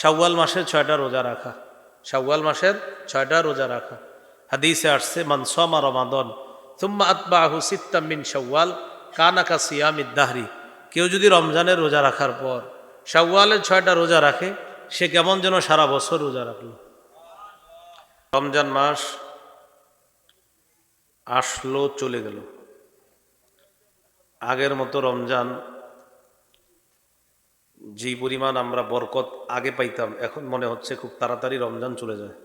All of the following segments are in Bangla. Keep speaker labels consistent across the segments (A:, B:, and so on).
A: শাওয়াল মাসের 6টা রোজা রাখা, শাওয়াল মাসের 6টা রোজা রাখা। হাদিসে আসছে মান সামা রমাদান সুম্মা আতবাহু সিত্তাম মিন শাওয়াল কানা কা সিয়ামিদ দাহরি। কেউ যদি রমজানের রোজা রাখার পর শাওয়ালের 6টা রোজা রাখে, সে কেমন যেন সারা বছর রোজা রাখলো। রমজান মাস আসলো, চলে গেল। আগের মতো রমজান যে পরিমাণ আমরা বরকত আগে পাইতাম, এখন মনে হচ্ছে খুব তাড়াতাড়ি রমজান চলে যায়।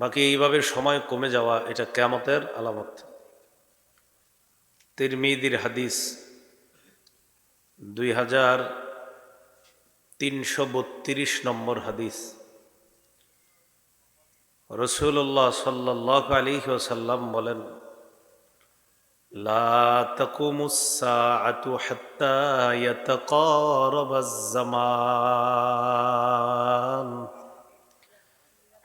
A: বাকি এইভাবে সময় কমে যাওয়া, এটা কিয়ামতের আলামত। তিরমিজির হাদিস 2332 নম্বর হাদিস। রাসূলুল্লাহ সাল্লাল্লাহু আলাইহি ওয়াসাল্লাম বলেন, লা তাকুমুস সাআতু হাত্তা ইয়াতাকারাবাজ জামান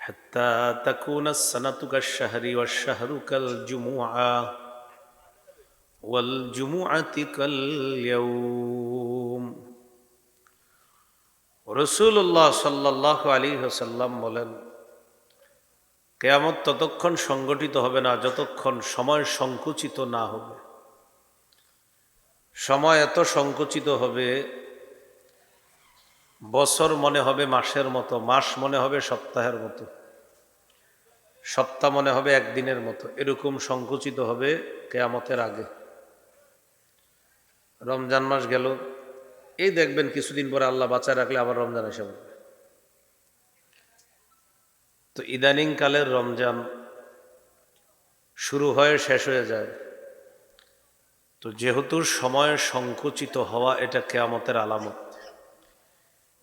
A: হাত্তা তাকুনাস সানাতু কাশ-শাহরি ওয়াশ-শাহরু কাল-জুমুআ ওয়াল-জুমুআতি কাল-ইয়াওম। রাসূলুল্লাহ সাল্লাল্লাহু আলাইহি ওয়াসাল্লাম বলেন, কিয়ামত ততক্ষণ সংগঠিত হবে না যতক্ষণ সময় সংকুচিত না হবে। সময় এত সংকুচিত হবে, বছর মনে হবে মাসের মতো, মাস মনে হবে সপ্তাহের মতো, সপ্তাহ মনে হবে একদিনের মতো। এরকম সংকুচিত হবে কিয়ামতের আগে। রমজান মাস গেল, এই দেখবেন কিছুদিন পরে আল্লাহ বাঁচায় রাখলে আবার রমজান এসে পড়বে। তো ইদানিং কালের রমজান শুরু হয়ে শেষ হয়ে যায়। তো যেহেতু সময় সংকুচিত হওয়া এটা কিয়ামতের আলামত,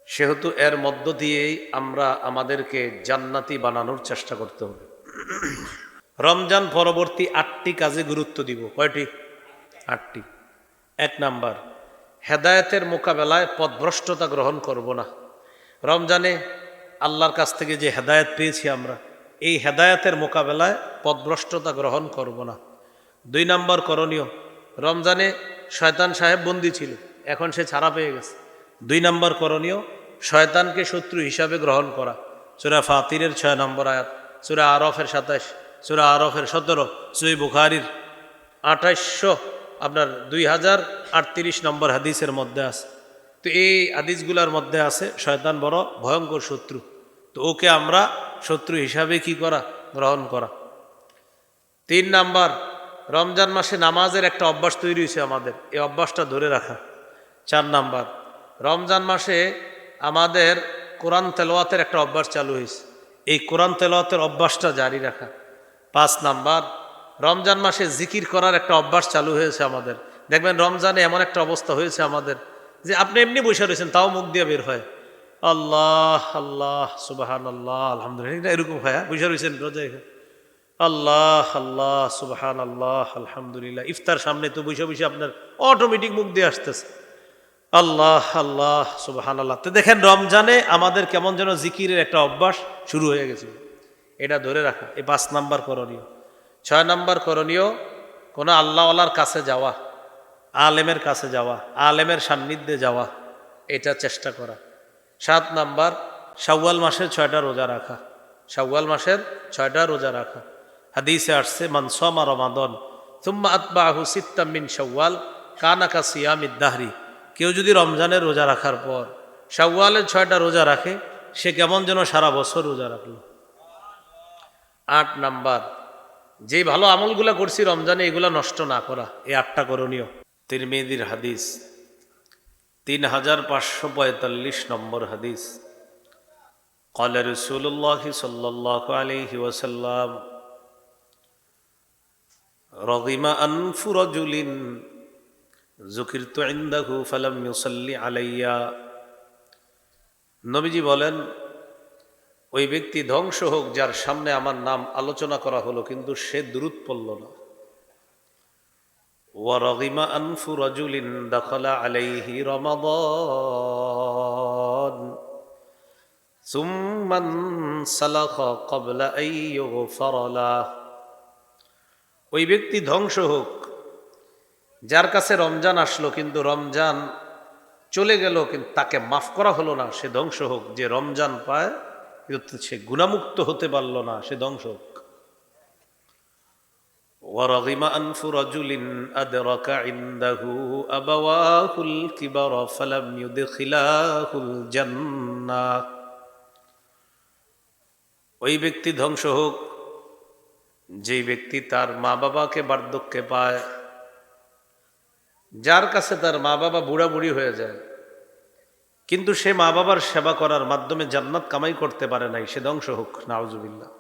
A: সেহেতু এর মধ্য দিয়েই আমরা আমাদেরকে জান্নাতি বানানোর চেষ্টা করতে হবে। রমজান পরবর্তী 8টি কাজে গুরুত্ব দিব। কয়টি? 8টি। 1 নাম্বার, হেদায়েতের মোকাবেলায় পথভ্রষ্টতা গ্রহণ করব না। রমজানে আল্লাহর কাছ থেকে যে হেদায়েত পেয়েছি আমরা, এই হেদায়েতের মোকাবেলায় পথভ্রষ্টতা গ্রহণ করব না। 2 নাম্বার করণীয়, রমজানে শয়তান সাহেব বন্দী ছিল, এখন সে ছাড়া পেয়ে গেছে। 2 নাম্বার করণীয়, শয়তানকে শত্রু হিসাবে গ্রহণ করা। সূরা ফাতিরের 6 নম্বর আয়াত, সূরা আরফের 27, সূরা আরফের 17, সহিহ বুখারীর 2038 নম্বর হাদিসের মধ্যে আছে। তো এই হাদিসগুলোর মধ্যে আছে শয়তান বড় ভয়ঙ্কর শত্রু। তো ওকে আমরা শত্রু হিসাবে কি করা? গ্রহণ করা। 3 নাম্বার, রমজান মাসে নামাজের একটা অভ্যাস তৈরি হয়েছে আমাদের, এই অভ্যাসটা ধরে রাখা। 4 নাম্বার, রমজান মাসে আমাদের কোরআন তেলাওয়াতের একটা অভ্যাস চালু হয়েছে, এই কোরআন তেলাওয়াতের অভ্যাসটা জারি রাখা। 5 নাম্বার, রমজান মাসে জিকির করার একটা অভ্যাস চালু হয়েছে আমাদের। দেখবেন রমজানে এমন একটা অবস্থা হয়েছে আমাদের যে আপনি এমনি বসে রয়েছেন, তাও মুখ দিয়ে বের হয় আল্লাহ আল্লাহ সুবহানাল্লাহ আলহামদুলিল্লাহ, এরকম হয়। বসে রয়েছেন রোজায়, আল্লাহ আল্লাহ সুবহানাল্লাহ আলহামদুলিল্লাহ। ইফতার সামনে তো বসে বসে আপনার অটোমেটিক মুখ দিয়ে আসতেছে আল্লাহ আল্লাহ সুবহানাল্লাহ। তো দেখেন রমজানে আমাদের কেমন যেন জিকিরের একটা অভ্যাস শুরু হয়ে গেছে, এটা ধরে রাখা। এই 5 নাম্বার করণীয়। 6 নাম্বার করণীয়, কোনো আল্লাহওয়ালার কাছে যাওয়া, আলেমের কাছে যাওয়া, আলেমের সান্নিধ্যে যাওয়া, এটা চেষ্টা করা। 7 নাম্বার, শাওয়াল মাসের 6টা রোজা রাখা, শাওয়াল মাসের 6টা রোজা রাখা। হাদিসে আসছে মান সামা রমাদান সুম্মা আতবাহু সিত্তাম মিন শাওয়াল কানা কা সিয়ামিদ দাহরি। কেউ যদি রমজানের রোজা রাখার পর শাওয়ালের 6টা রোজা রাখে, সে কেমন যেন সারা বছর রোজা রাখলো। 8 নাম্বার, যে ভালো আমলগুলা করছি রমজানে এগুলা নষ্ট না করা, এই 8টা করণীয়। তিরমিজির হাদিস 3545 নম্বর হাদিস। قال رسول الله صلى الله عليه وسلم رغم أنف رجل ذكرت عنده فلم يصلي علي। নবীজি বলেন, ওই ব্যক্তি ধ্বংস হোক যার সামনে আমার নাম আলোচনা করা হলো কিন্তু সে দুরূদ পড়ল না। ورغم أنف رجل دخل عليه رمضان ثم انسلخ قبل أن يغفر له। ওই ব্যক্তি ধ্বংস হোক যার কাছে রমজান আসলো কিন্তু রমজান চলে গেল, কিন্তু তাকে মাফ করা হলো না, সে ধ্বংস হোক। যে রমজান পায় কিন্তু সে গুনাহমুক্ত হতে পারল না, সে ধ্বংস হোক। وَرَغِمَ أَنْفُ رَجُلٍ أَدْرَكَ عِنْدَهُ أَبَوَاهُ الْكِبَرَ فَلَمْ يُدْخِلَاهُ الْجَنَّةَ। ওই ব্যক্তি ধ্বংস হোক যে ব্যক্তি তার মা বাবাকে বার্ধক্যে পায়, যার কাছে তার মা বাবা বুড়া বুড়ি হয়ে যায়, কিন্তু সে মা বাবার সেবা করার মাধ্যমে জান্নাত কামাই করতে পারে নাই, সে ধ্বংস হোক, নাউজুবিল্লাহ।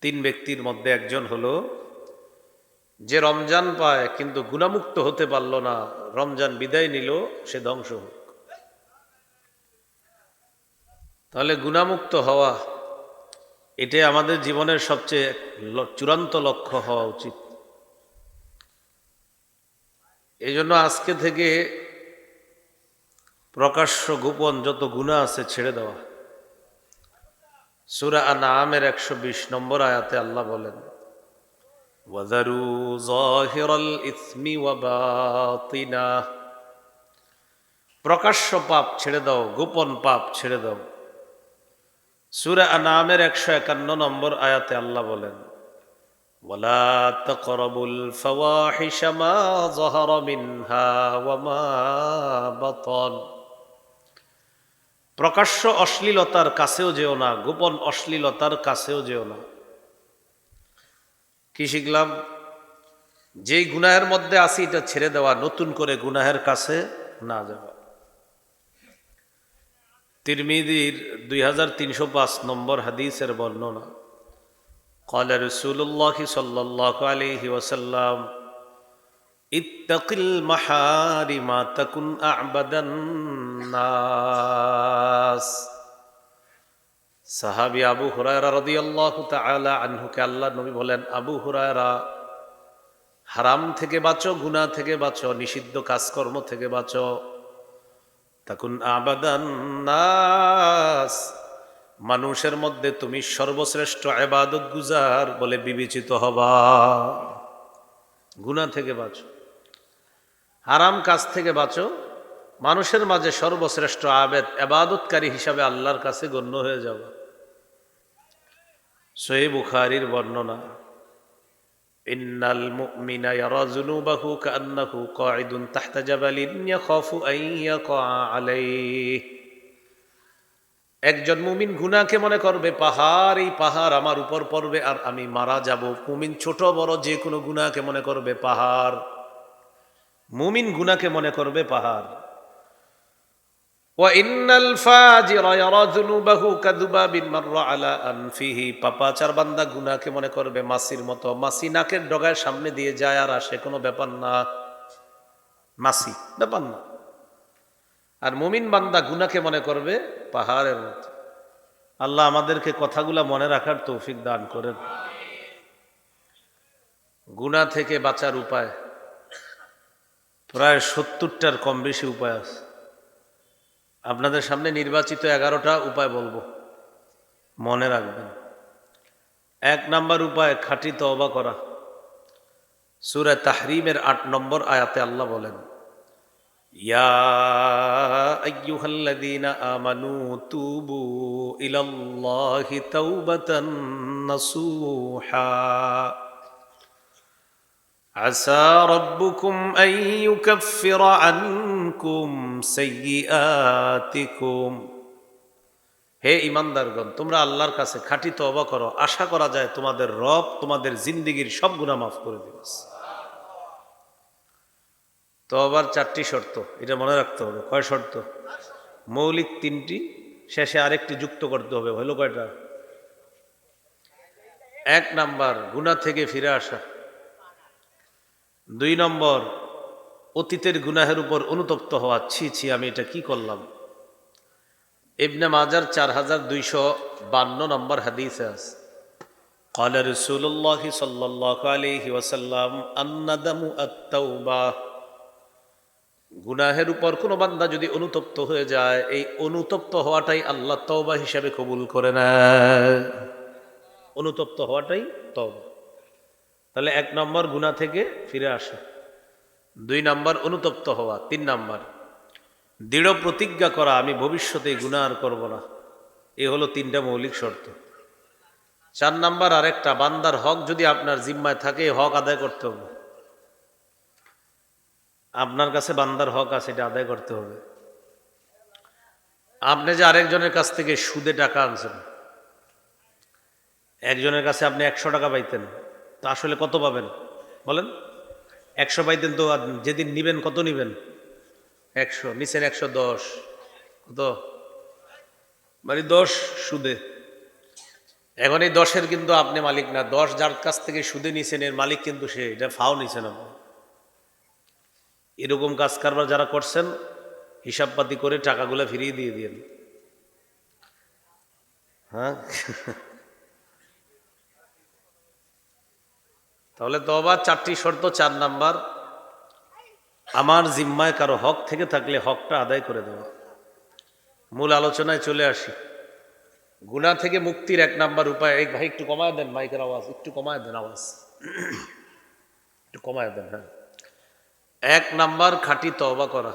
A: তিন ব্যক্তির মধ্যে একজন হলো যে রমজান পায় কিন্তু গুনাহমুক্ত হতে পারল না, রমজান বিদায় নিল, সে ধ্বংস হোক। তাহলে গুনাহমুক্ত হওয়া এটাই আমাদের জীবনের সবচেয়ে চূড়ান্ত লক্ষ্য হওয়া উচিত। এই জন্য আজকে থেকে প্রকাশ্য গোপন যত গুনাহ আছে ছেড়ে দেওয়া। সূরা আনআমের 120 নম্বর আয়াতে আল্লাহ বলেন, ওয়াযারু যাহিরাল ইসমি ওয়া বাতিনাহ। প্রকাশ্য পাপ ছেড়ে দাও, গোপন পাপ ছেড়ে দাও। সূরা আনআমের 151 নম্বর আয়াতে আল্লাহ বলেন, ওয়ালা তাকরাবুল ফাওয়াহিশা মা যাহারা মিনহা ওয়া মা বাতান। প্রকাশ্য অশ্লীলতার কাছেও যেও না, গোপন অশ্লীলতার কাছেও যেও না। কি শিখলাম? যেই গুনাহের মধ্যে আছি এটা ছেড়ে দেওয়া, নতুন করে গুনাহের কাছে না যাওয়া। তিরমিজির 2305 নম্বর হাদিসের বর্ণনা, قال رسول الله صلى الله عليه وسلم اتق المحارم تكن أعبد الناس। সাহাবী আবু হুরায়রা রাদিয়াল্লাহু তাআলা আনহুকে আল্লাহ নবী বলেন, আবু হুরায়রা, হারাম থেকে বাঁচো, গুনাহ থেকে বাঁচো, নিষিদ্ধ কাজকর্ম থেকে বাঁচো। তাকুন আবাদান নাস, মানুষের মধ্যে তুমি সর্বশ্রেষ্ঠ ইবাদত গুজার বলে বিবেচিত হবা। গুনাহ থেকে বাঁচো, হারাম কাজ থেকে বাঁচো, মানুষের মাঝে সর্বশ্রেষ্ঠ আবেদ ইবাদতকারী হিসাবে আল্লাহর কাছে গণ্য হয়ে যাবে। সহিহ বুখারীর বর্ণনা, ইন্নাল মুমিনা ইয়ারা যুনুবাহু কাআন্নাহু কাঈদুন তাহতা জাবালিন ইয়াখাফু আন ইয়াকা আলাইহি। একজন মুমিন গুনাহকে মনে করবে পাহাড়, এই পাহাড় আমার উপর পড়বে আর আমি মারা যাব। মুমিন ছোট বড় যে কোনো গুনাহকে মনে করবে পাহাড়, মুমিন গুনাহকে মনে করবে পাহাড়। ওয়া ইন্নাল ফাজিরা ইয়ারা যুনুবাহু কাযুবাবিন মাররা আলা আনফিহি। পাপাচার বান্দা গুনাহকে মনে করবে মাছির মতো, মাছি নাকের ডগায় সামনে দিয়ে যায় আর আসে, কোনো ব্যাপার না, মাছি ব্যাপার না। আর মুমিন বান্দা গুনাহকে মনে করবে পাহাড়ের মতো। আল্লাহ আমাদেরকে কথাগুলা মনে রাখার তৌফিক দান করেন। গুনাহ থেকে বাঁচার উপায় প্রায় 70টার কম বেশি উপায় আছে। আপনাদের সামনে নির্বাচিত 11টা উপায় বলবো, মনে রাখবেন। 1 নাম্বার উপায়, খাঁটি তওবা করা। সূরা তাহরিমের 8 নম্বর আয়াতে আল্লাহ বলেন, ইয়া আইয়ুহাল্লাযীনা আমানু তুবু ইলাল্লাহি তাওবাতান নাসুহা আসা রাব্বুকুম আন ইউকাফিরা আনকুম সাইয়্যাতিকুম। হে ঈমানদারগণ, তোমরা আল্লাহর কাছে খাঁটি তওবা করো, আশা করা যায় তোমাদের রব তোমাদের জিন্দেগীর সব গুনাহ মাফ করে দিবে। তওবার 4টি শর্ত, এটা মনে রাখতে হবে। কয় শর্ত? মৌলিক 3টি, শেষে আরেকটি যুক্ত করতে হবে। হলো কয়টা? 1 নাম্বার, গুনাহ থেকে ফিরে আসা। 2 নম্বর, অতীতের গুনাহের উপর অনুতপ্ত হওয়া, ছি ছি আমি এটা কি করলাম। ইবনে মাজার 4252 নম্বর হাদিসে আছে, قال رسول الله صلى الله عليه وسلم الندم التوبة। গুনাহের উপর কোনো বান্দা যদি অনুতপ্ত হয়ে যায়, এই অনুতপ্ত হওয়াটাই আল্লাহ তওবা হিসাবে কবুল করে নেয়। অনুতপ্ত হওয়াটাই তওবা। তাহলে 1 নম্বর গুনাহ থেকে ফিরে আসা, 2 নম্বর অনুতপ্ত হওয়া, 3 নম্বর দৃঢ় প্রতিজ্ঞা করা আমি ভবিষ্যতে গুনাহ আর করব না। এ হলো 3টা মৌলিক শর্ত। 4 নাম্বার আরেকটা, বান্দার হক যদি আপনার জিম্মায় থাকে হক আদায় করতে হবে। আপনার কাছে বান্দার হক আছে, এটা আদায় করতে হবে। আপনি যে আরেকজনের কাছ থেকে সুদে টাকা আনছেন, একজনের কাছে আপনি 100 টাকা পাইতেন, তো আসলে কত পাবেন বলেন? 100 পাইতেন, তো যেদিন নিবেন কত নিবেন? 100 নিচের 110 কত মানে 10 সুদে। এখন এই 10-এর কিন্তু আপনি মালিক না, 10 যার কাছ থেকে সুদে নিছেন এর মালিক কিন্তু সে, এটা ফাও নিছেন আপনি। এরকম কাজ কারবার যারা করছেন হিসাবপাতি করে টাকাগুলো ফিরিয়ে দিয়ে দিন। হ্যাঁ, তাহলে তওবা 4টি শর্ত। 4 নাম্বার, আমার জিম্মায় কারো হক থেকে থাকলে হকটা আদায় করে দেওয়া। মূল আলোচনায় চলে আসি। গুনাহ থেকে মুক্তির 1 নাম্বার উপায়, এই ভাই একটু কমায় দেন মাইকের আওয়াজ, একটু কমায় দেন আওয়াজ, একটু কমায় দেন। হ্যাঁ, 1 নাম্বার খাঁটি তওবা করা।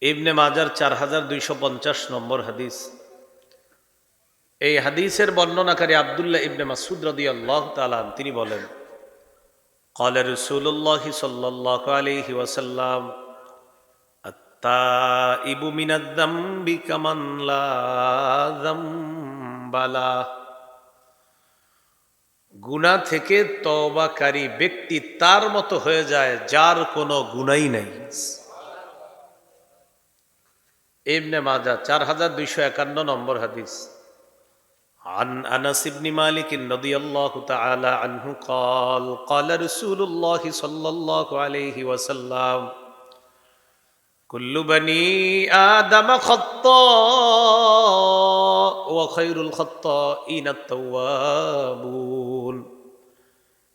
A: ইবনে মাজার 4250 নম্বর হাদিস। এই হাদিসের বর্ণনাকারী আব্দুল্লাহ ইবনে মাসউদ রাদিয়াল্লাহু তাআলা তিনি বলেন, ক্বালা রাসূলুল্লাহ সাল্লাল্লাহু আলাইহি ওয়াসাল্লাম, আত-তাইবু মিনায-যামবি কামান লা যামবা লাহ। গুনাহ থেকে তওবাকারী ব্যক্তি তার মতো হয়ে যায় যার কোনো গুনাহই নাই। ইবনে মাজাহ 4251 নম্বর হাদিস। عن أنس بن مالك رضي الله تعالى عنه قال قال رسول الله صلى الله عليه وسلم كل بني آدم خطاء وخير الخطائين التوابون।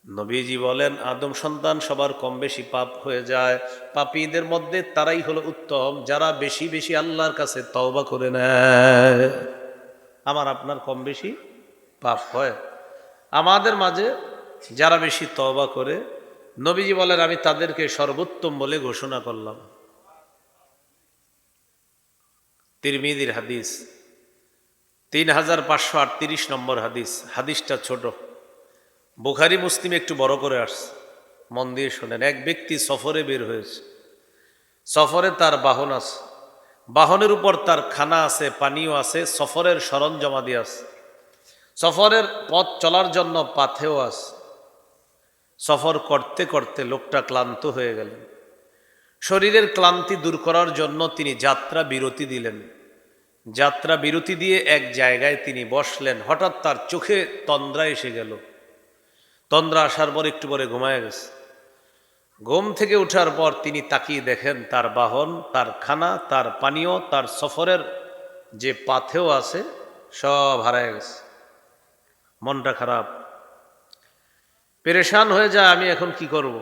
A: নবীজি বলেন, আদম সন্তান সবার কম বেশি পাপ হয়ে যায়, পাপীদের মধ্যে তারাই হলো উত্তম যারা বেশি বেশি আল্লাহর কাছে তওবা করে নেয়। আমার আপনার কম বেশি পাপ হয়, আমাদের মাঝে যারা বেশি তওবা করে, নবীজি বলেন আমি তাদেরকে সর্বোত্তম বলে ঘোষণা করলাম। তিরমিজির হাদিস 3538 নম্বর হাদিস। হাদিসটা ছোট, বুখারী মুসলিম একটু বড় করে আসছে, মন দিয়ে শোনেন। এক ব্যক্তি সফরে বের হয়েছে, সফরে তার বাহন আছে, বাহনের উপর তার খানা আছে, পানীয় আছে, সফরের সরঞ্জামাদি আছে, সফরের পথ চলার জন্য পাথেও আছে। সফর করতে করতে লোকটা ক্লান্ত হয়ে গেলেন। শরীরের ক্লান্তি দূর করার জন্য তিনি যাত্রা বিরতি দিলেন। যাত্রা বিরতি দিয়ে এক জায়গায় তিনি বসলেন। হঠাৎ তার চোখে তন্দ্রা এসে গেল। তন্দ্রা আসার পর একটু পরে ঘুমায় গেছে। ঘুম থেকে ওঠার পর তিনি তাকিয়ে দেখেন তার বাহন, তার খানা, তার পানীয়, তার সফরের যে পাথেও আছে সব হারায় গেছে। মনটা খারাপ, পেরেশান হয়ে যায়। আমি এখন কি করব?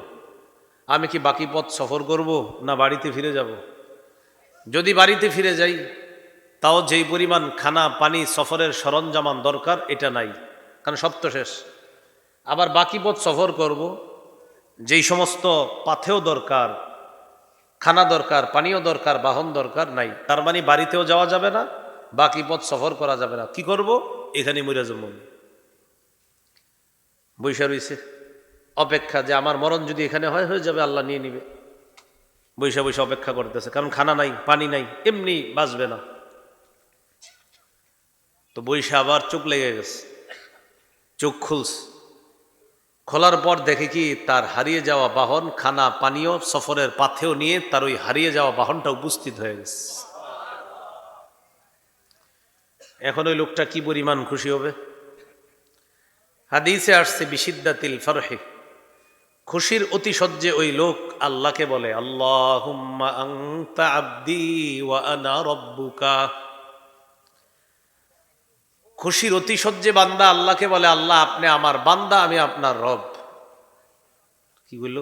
A: আমি কি বাকি পথ সফর করব না বাড়িতে ফিরে যাব? যদি বাড়িতে ফিরে যাই তাও যেই পরিমাণ খানা পানি সফরের সরঞ্জামান দরকার এটা নাই, কারণ সব তো শেষ। আবার বাকি পথ সফর করব, যেই সমস্ত পাথেও দরকার, খানা দরকার, পানীয় দরকার, বাহন দরকার নাই। তার মানে বাড়িতেও যাওয়া যাবে না, বাকি পথ সফর করা যাবে না। কি করব? এখানে মরে যাব। বৈশা রয়েছে অপেক্ষা, যে আমার মরণ যদি এখানে হয় হয়ে যাবে, আল্লাহ নিয়ে নিবে। বৈশা বৈশা অপেক্ষা করতেছে, কারণ খানা নাই, পানি নাই, এমনি বাঁচবে না। তো বৈশা আবার চোখ লেগে গেছে, চোখ খুলছে। খোলার পর দেখে কি তার হারিয়ে যাওয়া বাহন, খানা পানীয়, সফরের পাথেও নিয়ে তার ওই হারিয়ে যাওয়া বাহনটা উপস্থিত হয়ে গেছে। এখন ওই লোকটা কি পরিমাণ খুশি হবে? হাদিসে আসছে বিশিদ্দাতিল ফারহি, খুশির অতিশয্যে ওই লোক আল্লাহকে বলে, আল্লাহুম্মা আনতা আবদি ওয়া আনা রব্বুকা। খুশির অতিশয্যে বান্দা আল্লাহকে বলে, আল্লাহ আপনি আমার বান্দা, আমি আপনার রব। কি বলল?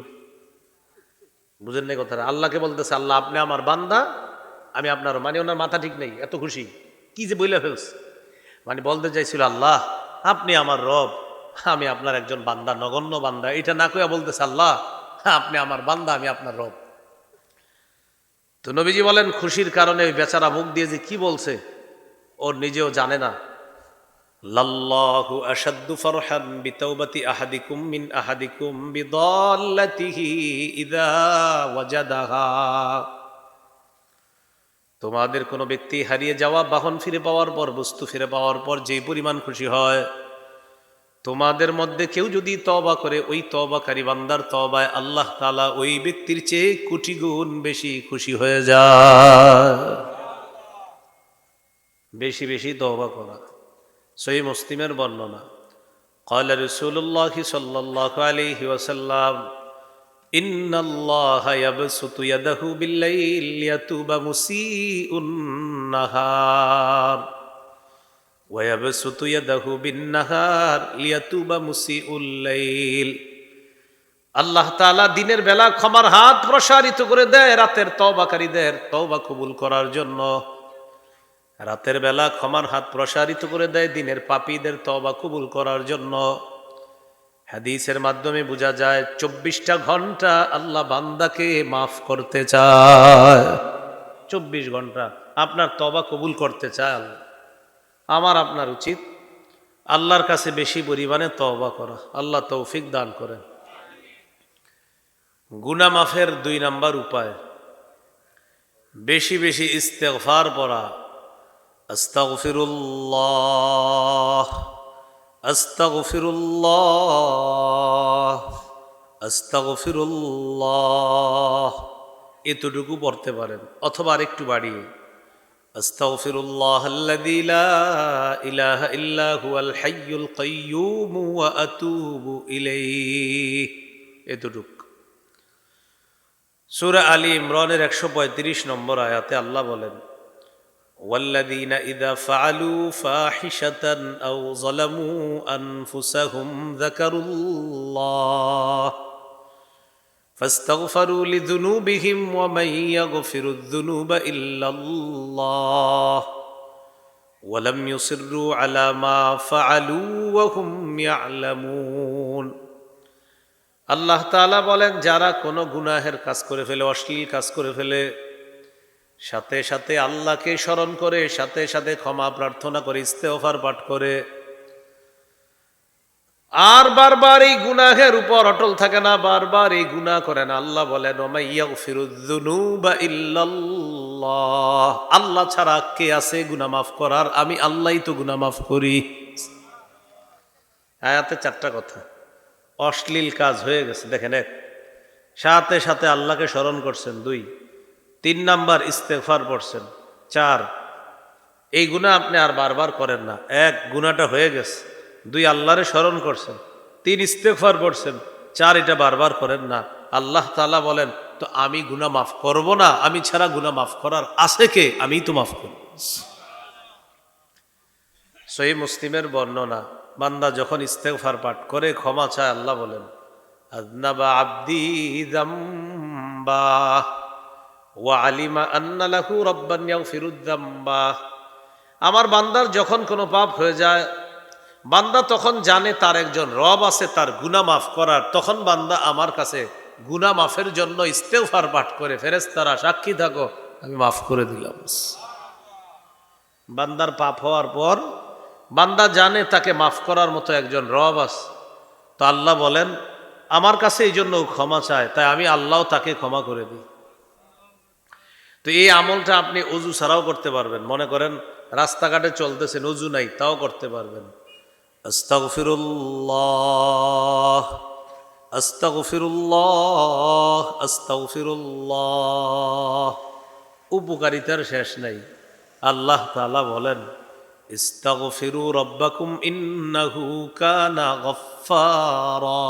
A: বুঝেন নাই কথাটা? আল্লাহকে বলতেছে, আল্লাহ আপনি আমার বান্দা, আমি আপনার। মানে ওনার মাথা ঠিক নেই, এত খুশি। কি যে বইলে ফেলছে, মানে বলতে চাইছিল আল্লাহ আপনি আমার রব, আমি আপনার একজন বান্দা, নগণ্য বান্দা। এটা না কইয়া বলতেছে আল্লাহ আপনি আমার বান্দা, আমি আপনার রব। তো নবীজি বলেন খুশির কারণে ওই বেচারা মুখ দিয়ে যে কি বলছে ওর নিজেও জানে না। লাল্লাহু আশাদ্দু ফারহাম বিতাওবাতি আহাদিকুম মিন আহাদিকুম বিদাল্লাতিহি ইযা ওয়াজাদাহা। তোমাদের কোনো ব্যক্তি হারিয়ে যাওয়া বাহন ফিরে পাওয়ার পর, বস্তু ফিরে পাওয়ার পর যেই পরিমাণ খুশি হয়, তোমাদের মধ্যে কেউ যদি তওবা করে, ওই তওবাকারী বান্দার তওবায় আল্লাহ তাআলা ওই ব্যক্তির চেয়ে কোটি গুণ বেশি খুশি হয়ে যায়। বেশি বেশি তওবা করা। সহিহ মুসলিমের বর্ণনা, ক্বালা রাসূলুল্লাহ সাল্লাল্লাহু আলাইহি ওয়াসাল্লাম, ইন্নাল্লাহা ইয়াবসুতু ইয়াদাহু বিল্লাইল লিয়াতুবা মুসিউন নাহার ওয়া ইয়াবসুতু ইয়াদাহু বিন-নাহার লিয়াতুবা মুসিউল লাইল। আল্লাহ তাআলা দিনের বেলা ক্ষমার হাত প্রসারিত করে দেয় রাতের তওবাকারীদের তওবা কবুল করার জন্য। রাতের বেলা ক্ষমার হাত প্রসারিত করে দেয় দিনের পাপীদের তওবা কবুল করার জন্য। হাদিসের মাধ্যমে বোঝা যায় 24টা ঘন্টা আল্লাহ বান্দাকে মাফ করতে চায়। 24 ঘন্টা আপনার তওবা কবুল করতে চায় আল্লাহ। আমার আপনার উচিত আল্লাহর কাছে বেশি পরিমাণে তওবা করা। আল্লাহ তৌফিক দান করেন। গুনাহ মাফের 2 নাম্বার উপায়, বেশি বেশি ইস্তেগফার পড়া। আস্তাগফিরুল্লাহ আস্তাগফিরুল্লাহ আস্তাগফিরুল্লাহ, এতটুকু পড়তে পারেন, অথবা আরেকটু বাড়িয়ে আস্তাগফিরুল্লাহাল্লাযী লা ইলাহা ইল্লা হুয়াল হাইয়ুল কাইয়্যুম ওয়া আতুবু ইলাইহি, এতটুকু। সূরা আলী ইমরানের 135 নম্বর আয়াতে আল্লাহ বলেন, ওয়াল্লাযীনা ইযা ফাআলু ফাহিশাতান আও যালামু আনফুসাহুম যাকারুল্লাহ ফাস্তাগফারু লিযুনুবিহিম ওয়া মান ইয়াগফিরুয যুনুবা ইল্লাল্লাহ ওয়া লাম ইউসিররু আলা মা ফাআলু ওয়া হুম ইয়ালামুন। আল্লাহ তাআলা বলেন, যারা কোনো গুনাহের কাজ করে ফেলে, অশ্লীল কাজ করে ফেলে, সাথে সাথে আল্লাহকে স্মরণ করে, সাথে সাথে ক্ষমা প্রার্থনা করে, ইস্তেগফার পাঠ করে, আর বারবার এই গুনাহের উপর অটল থাকে না, বারবার এই গুনাহ করে না। আল্লাহ বলেন, ওয়া ইয়াগফিরুয যুনুবা ইল্লাল্লাহ, আল্লাহ ছাড়া কে আছে গুনাহ মাফ করার? আমি আল্লাহই তো গুনাহ মাফ করি। আয়াতে 4টা কথা। অশ্লীল কাজ হয়ে গেছে, দেখেন, 1, সাথে সাথে আল্লাহকে স্মরণ করছেন, 2, 3 নাম্বার ইস্তেগফার পড়ছেন, 4, এই গুনাহ আপনি আর বারবার করেন না। 1, গুনাহটা হয়ে গেছে, 2, আল্লাহরে স্মরণ করছেন, 3, ইস্তেগফার পড়ছেন, 4, এটা বারবার করেন না। আল্লাহ তাআলা বলেন, তো আমি গুনাহ মাফ করব না? আমি ছাড়া গুনাহ মাফ করার আছে কে? আমিই তো মাফ করব। সহিহ মুসলিমের বর্ণনা, বান্দা যখন ইস্তেগফার পাঠ করে ক্ষমা চায়, আল্লাহ বলেন, আযনাবা আবদি যামবা ওয়া আলিমা আন্না লাহু রাব্বান ইয়াগফিরুয যামবা। আমার বান্দার যখন কোনো পাপ হয়ে যায়, বান্দা তখন জানে তার একজন রব আছে তার গুনাহ মাফ করার। তখন বান্দা আমার কাছে গুনাহ মাফের জন্য ইস্তেগফার পাঠ করে, ফেরেশতারা সাক্ষী থাকো আমি মাফ করে দিলাম। বান্দার পাপ হওয়ার পর বান্দা জানে তাকে মাফ করার মতো একজন রব আছে। তো আল্লাহ বলেন, আমার কাছে এই জন্য ক্ষমা চায়, তাই আমি আল্লাহ তাকে ক্ষমা করে দিই। তো এই আমলটা আপনি অজু ছাড়াও করতে পারবেন। মনে করেন রাস্তাঘাটে চলতেছেন, অজু নাই, তাও করতে পারবেন। আস্তাগফিরুল্লাহ আস্তাগফিরুল্লাহ আস্তাগফিরুল্লাহ, উপকারিতার শেষ নাই। আল্লাহ তাআলা বলেন, ইস্তাগফিরু রাব্বাকুম ইন্নাহু কানা গফফারা,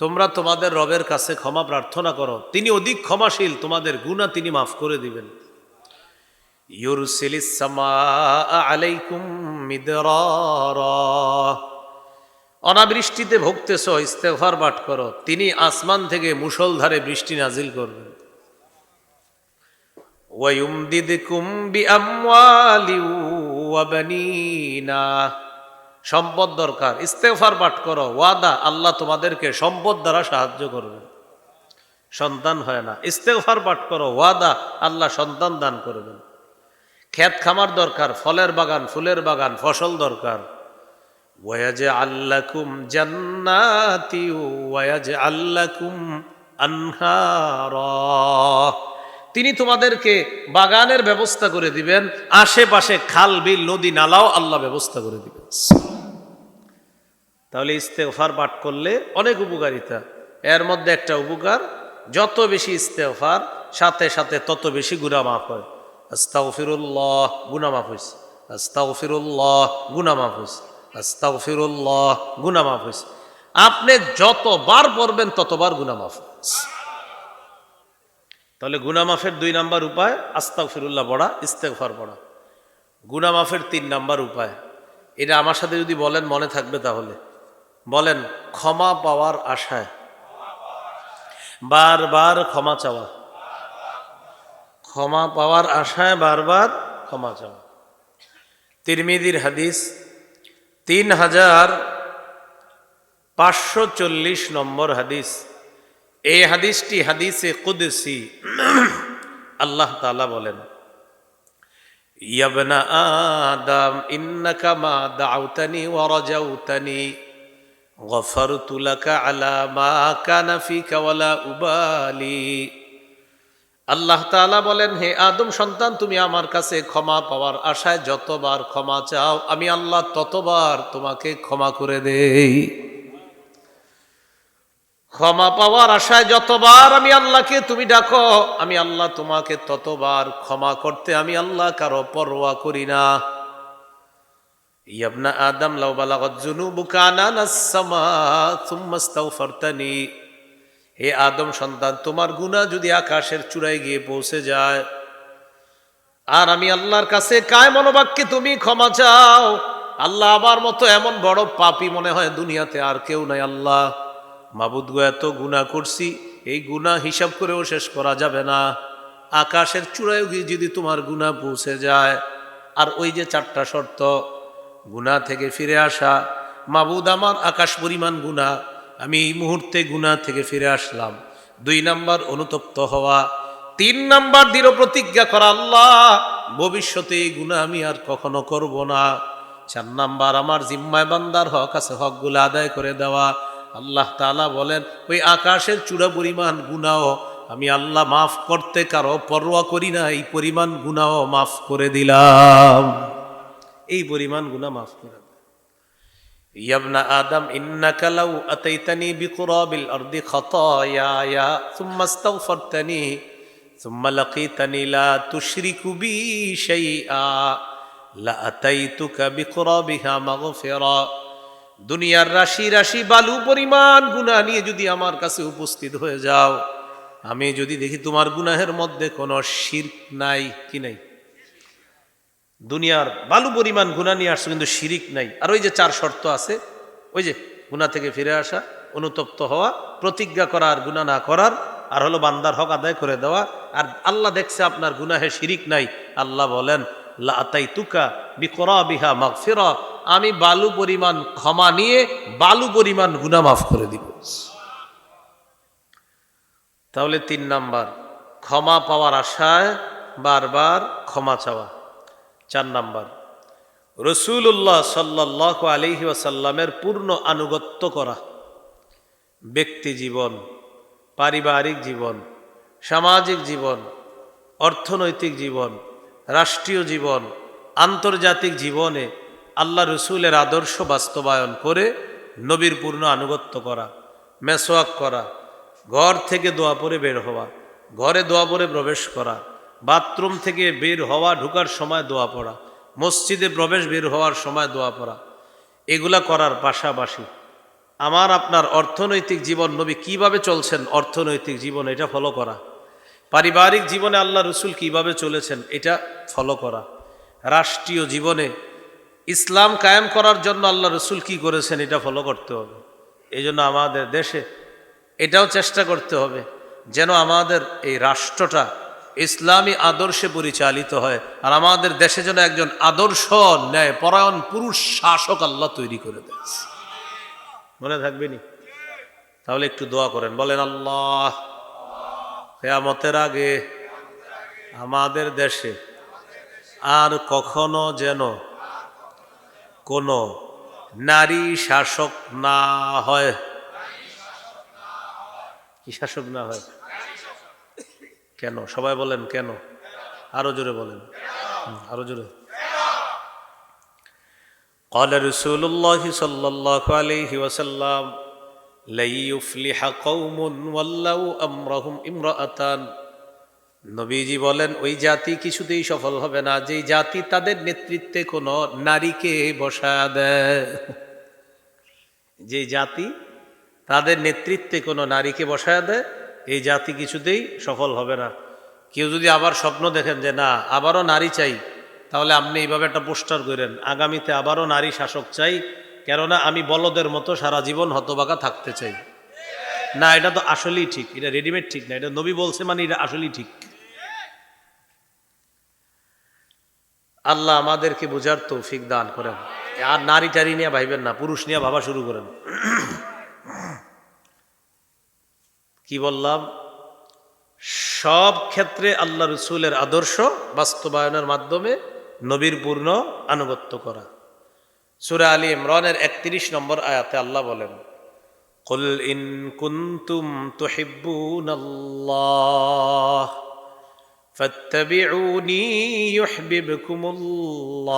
A: তোমরা তোমাদের রবের কাছে ক্ষমা প্রার্থনা করো, তিনি অধিক ক্ষমাশীল, তোমাদের গুনাহ তিনি মাফ করে দিবেন। ইউরসিলিস সামাআ আলাইকুম মিদরারা, অনাবৃষ্টিতে ভুগতেছ, ইস্তেগফার পাঠ করো, তিনি আসমান থেকে মুষলধারে বৃষ্টি নাজিল করবেন। ওয়ায়ুমদিদকুম বিআমওয়ালি ওয়া বানিনা, সম্পদ দরকার, ইস্তেগফার পাঠ করো, ওয়াদা আল্লাহ তোমাদেরকে সম্পদ দ্বারা সাহায্য করবেন। সন্তান হয় না। ইস্তেগফার পাঠ করো, ওয়াদা আল্লাহ সন্তান দান করবেন। ক্ষেত খামার দরকার, ফলের বাগান, ফুলের বাগান, ফসল দরকার। ওয়াজআল লাকুম জান্নাতি ওয়াজআল লাকুম আনহারা, তিনি তোমাদেরকে বাগানের ব্যবস্থা করে দিবেন, আশেপাশে খাল বিল নদী নালাও আল্লাহ ব্যবস্থা করে দিবেন। তাহলে ইস্তেগফার পাঠ করলে অনেক উপকারিতা। এর মধ্যে একটা উপকার, যত বেশি ইস্তেগফার সাথে সাথে তত বেশি গুনাহ মাফ হয়। আস্তাগফিরুল্লাহ, গুনাহ মাফ হইছে। আস্তাগফিরুল্লাহ, গুনাহ মাফ হইছে। আস্তাগফিরুল্লাহ, গুনাহ মাফ হইছে। আপনি যতবার পড়বেন ততবার গুনাহ মাফ হইছে। তাহলে গুনাহ মাফের 2 নাম্বার উপায় আস্তাগফিরুল্লাহ পড়া, ইস্তেগফার পড়া। গুনাহ মাফের 3 নাম্বার উপায়, এটা আমার সাথে যদি বলেন মনে থাকবে। তাহলে বলেন, ক্ষমা পাওয়ার আশায় বারবার ক্ষমা চাওয়া। ক্ষমা পাওয়ার আশায় বারবার ক্ষমা চাওয়া। তিরমিজির হাদিস 3540 নম্বর হাদিস। এই হাদিসটি হাদিসে কুদসি। আল্লাহ তাআলা বলেন, ইয়া ইবনা আদম ইন্নাকা মা দাউতানি ওয়া রাজাউতানি গফারতু লাকা আলা মা কানা ফিকা ওয়ালা উবালি। আল্লাহ তাআলা বলেন, হে আদম সন্তান, তুমি আমার কাছে ক্ষমা পাওয়ার আশায় যতবার ক্ষমা চাও, আমি আল্লাহ ততবার তোমাকে ক্ষমা করে দেই। ক্ষমা পাওয়ার আশায় যতবার আমি আল্লাহকে তুমি ডাকো, আমি আল্লাহ তোমাকে ততবার ক্ষমা করতে আমি আল্লাহ কারো পরোয়া করি না। ইয়া ইবনা আদম লাউ বালাগাত যুনুবুকা আনানাস সামা সুম্মা ইস্তাগফারতানি, হে আদম সন্তান, তোমার গুনাহ যদি আকাশের চূড়ায় গিয়ে পৌঁছে যায়, আর আমি আল্লাহর কাছে কায় মনোবাক্যে তুমি ক্ষমা চাও, আল্লাহ আমার মতো এমন বড় পাপী মনে হয় দুনিয়াতে আর কেউ নাই। আল্লাহ মাবুদ গো, এত গুনাহ করছি, এই গুনাহ হিসাব করেও শেষ করা যাবে না। আকাশের চূড়ায় গিয়ে যদি তোমার গুনাহ পৌঁছে যায়, আর ওই যে 4টা শর্ত, গুনাহ থেকে ফিরে আসা, মাবুদ আমার আকাশ পরিমাণ গুনাহ, আমি এই মুহূর্তে গুনাহ থেকে ফিরে আসলাম। 2 নাম্বার অনুতপ্ত হওয়া। 3 নাম্বার দৃঢ় প্রতিজ্ঞা করা, আল্লাহ ভবিষ্যতে এই গুনাহ আমি আর কখনো করব না। 4 নাম্বার আমার জিম্মায় বান্দার হক আছে, হকগুলো আদায় করে দেওয়া। আল্লাহ তাআলা বলেন, ওই আকাশের চূড়া পরিমাণ গুনাহ আমি আল্লাহ মাফ করতে কারো পরোয়া করি না, এই পরিমাণ গুনাহ মাফ করে দিলাম। এই পরিমাণ গুনাহ মাফ করে দিলাম। ইয়া ইবনা আদম ইন্নাকা লাউ আতাইতানি বিকুরাবিল আরদি খাতায়া সুম্মা ইস্তাগফারতানি সুম্মা লাকিতানি লা তুশরিকু বি শাইআ লা আতাইতুকা বিকুরাবিহা মাগফিরা। দুনিয়ার রাশি রাশি বালু পরিমাণ গুনাহ নিয়ে যদি আমার কাছে উপস্থিত হয়ে যাও, আমি যদি দেখি তোমার গুনাহের মধ্যে কোনো শিরক নাই, কি নাই, দুনিয়ার বালু পরিমাণ গুনাহ নিয়ে আসছো কিন্তু শিরিক নাই, আর ওই যে 4 শর্ত আছে, ওই যে গুনাহ থেকে ফিরে আসা, অনুতপ্ত হওয়া, প্রতিজ্ঞা করা আর গুনাহ না করার, আর হলো বান্দার হক আদায় করে দেওয়া, আর আল্লাহ দেখছে আপনার গুনাহে শিরিক নাই, আল্লাহ বলেন লা আতাইতুকা বিকুরাবিহা মাগফিরা, আমি বালু পরিমাণ ক্ষমা নিয়ে বালু পরিমাণ গুনাহ মাফ করে দিব। তাহলে 3 নাম্বার ক্ষমা পাওয়ার আশায় বারবার ক্ষমা চাওয়া। 4 নাম্বার রাসূলুল্লাহ সাল্লাল্লাহু আলাইহি ওয়াসাল্লামের পূর্ণ আনুগত্য করা। ব্যক্তি জীবন, পারিবারিক জীবন, সামাজিক জীবন, অর্থনৈতিক জীবন, রাষ্ট্রীয় জীবন, আন্তর্জাতিক জীবনে আল্লাহ রসুলের আদর্শ বাস্তবায়ন করে নবীর পূর্ণ আনুগত্য করা। মেসওয়াক করা, ঘর থেকে দোয়া পড়ে বের হওয়া, ঘরে দোয়া পড়ে প্রবেশ করা, বাথরুম থেকে বের হওয়া ঢোকার সময় দোয়া পড়া, মসজিদে প্রবেশ বের হওয়ার সময় দোয়া পড়া, এগুলা করার পাশাপাশি আমার আপনার অর্থনৈতিক জীবন, নবী কিভাবে চলছেন অর্থনৈতিক জীবন, এটা ফলো করা। পারিবারিক জীবনে আল্লাহ রসুল কিভাবে চলেছেন, এটা ফলো করা। রাষ্ট্রীয় জীবনে ইসলাম কায়েম করার জন্য আল্লাহ রসুল কি করেছেন, এটা ফলো করতে হবে। এই জন্য আমাদের দেশে এটাও চেষ্টা করতে হবে যেন আমাদের এই রাষ্ট্রটা ইসলামী আদর্শে পরিচালিত হয়, আর আমাদের দেশে যেন একজন আদর্শ ন্যায় পরায়ণ পুরুষ শাসক আল্লাহ তৈরি করে দেয়। মনে থাকবে নি? তাহলে একটু দোয়া করেন, বলেন আল্লাহ কিয়ামতের আগে আমাদের দেশে আর কখনো যেন কোনো নারী শাসক না হয়। কি শাসক না হয়? কেন? সবাই বলেন কেন? আরো জোরে বলেন, আরো জোরে। قال رسول الله صلى الله عليه وسلم لا يفلح قوم ولوا امرهم امرأتان। নবীজি বলেন ওই জাতি কিছুতেই সফল হবে না যে জাতি তাদের নেতৃত্বে কোনো নারীকে বসায় দেয়। যে জাতি তাদের নেতৃত্বে কোনো নারীকে বসায় দেয় এই জাতি কিছুতেই সফল হবে না। কেউ যদি আবার স্বপ্ন দেখেন যে না আবারও নারী চাই, তাহলে আপনি এইভাবে একটা পোস্টার করেন, আগামীতে আবারও নারী শাসক চাই, কেননা আমি বলদের মতো সারা জীবন হতবাকা থাকতে চাই। না, এটা তো আসলেই ঠিক, এটা রেডিমেড ঠিক না, এটা নবী বলছে মানে এটা আসলেই ঠিক। আল্লাহ আমাদেরকে বোঝার তৌফিক দান করেন। আর নারী টারি নিয়ে ভাইবেন না, পুরুষ নিয়ে ভাবা শুরু করেন। কি বললাম? সব ক্ষেত্রে আল্লাহ রসুলের আদর্শ বাস্তবায়নের মাধ্যমে নবীর পূর্ণ আনুগত্য করা। সূরা আলী ইমরানের 31 নম্বর আয়াতে আল্লাহ বলেন, কুল ইন কুনতুম তুহিব্বুনাল্লাহ ফাত্তাবিউনি ইউহিব্বুকুমুল্লাহ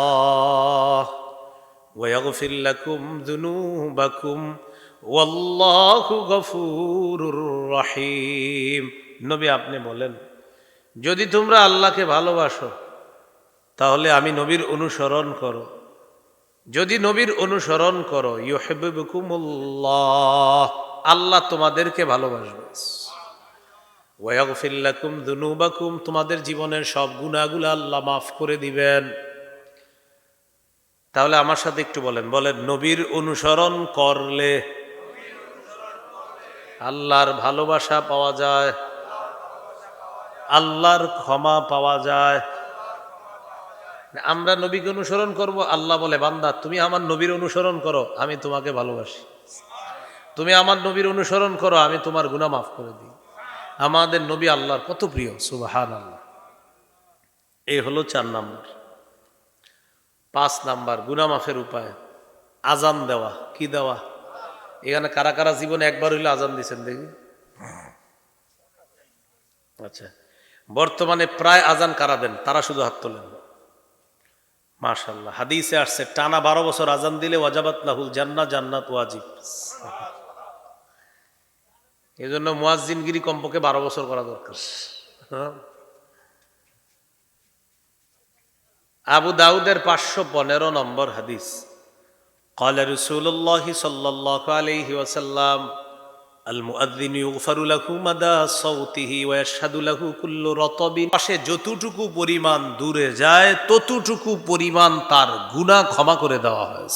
A: ওয়া ইয়াগফির লাকুম যুনুবাকুম ওয়াল্লাহু গফুরুর রহিম। নবী আপনি বলেন, যদি তোমরা আল্লাহকে ভালোবাসো তাহলে আমি নবীর অনুসরণ করো। যদি নবীর অনুসরণ করো ইউহিব্বুকুমুল্লাহ, আল্লাহ তোমাদেরকে ভালোবাসবে। ওয়া ইয়াগফির লাকুম যুনুবাকুম, তোমাদের জীবনের সব গুনাহগুলো আল্লাহ মাফ করে দিবেন। তাহলে আমার সাথে একটু বলেন, নবীর অনুসরণ করলে আল্লাহর ভালোবাসা পাওয়া যায়, আল্লাহর ক্ষমা পাওয়া যায়। আমরা নবীকে অনুসরণ করব, আল্লাহ বলে বান্দা তুমি আমার নবীর অনুসরণ করো, আমি তোমাকে ভালোবাসি। তুমি আমার নবীর অনুসরণ করো, আমি তোমার গুনাহ মাফ করে দিই। আমাদের নবী আল্লাহর কত প্রিয়, সুবহানাল্লাহ। এই হলো 4 নাম্বার। 5 নাম্বার গুনাহ মাফের উপায় আজান দেওয়া। কি দেওয়া? এখানে কারা কারা জীবনে একবার হইলে আজান দিয়েছেন দেখি? আচ্ছা, বর্তমানে প্রায় আজান কারা দেন তারা শুধু হাত তোলেন। মাশাআল্লাহ, হাদিসে আসছে টানা 12 বছর আজান দিলে ওয়াজাবাত লাহুল জান্নাহ, জান্নাত ওয়াজিব। এই জন্য মুয়াজ্জিনগিরি কমপক্ষে 12 বছর করা দরকার। আবু দাউদের 515 নম্বর হাদিস, قال رسول الله صلى الله عليه وسلم المؤذن يغفر له مدى صوته ويشهد له كل رطب। পাশে যতটুকু পরিমাণ দূরে যায় ততটুকু পরিমাণ তার গুনাহ ক্ষমা করে দেওয়া হয়।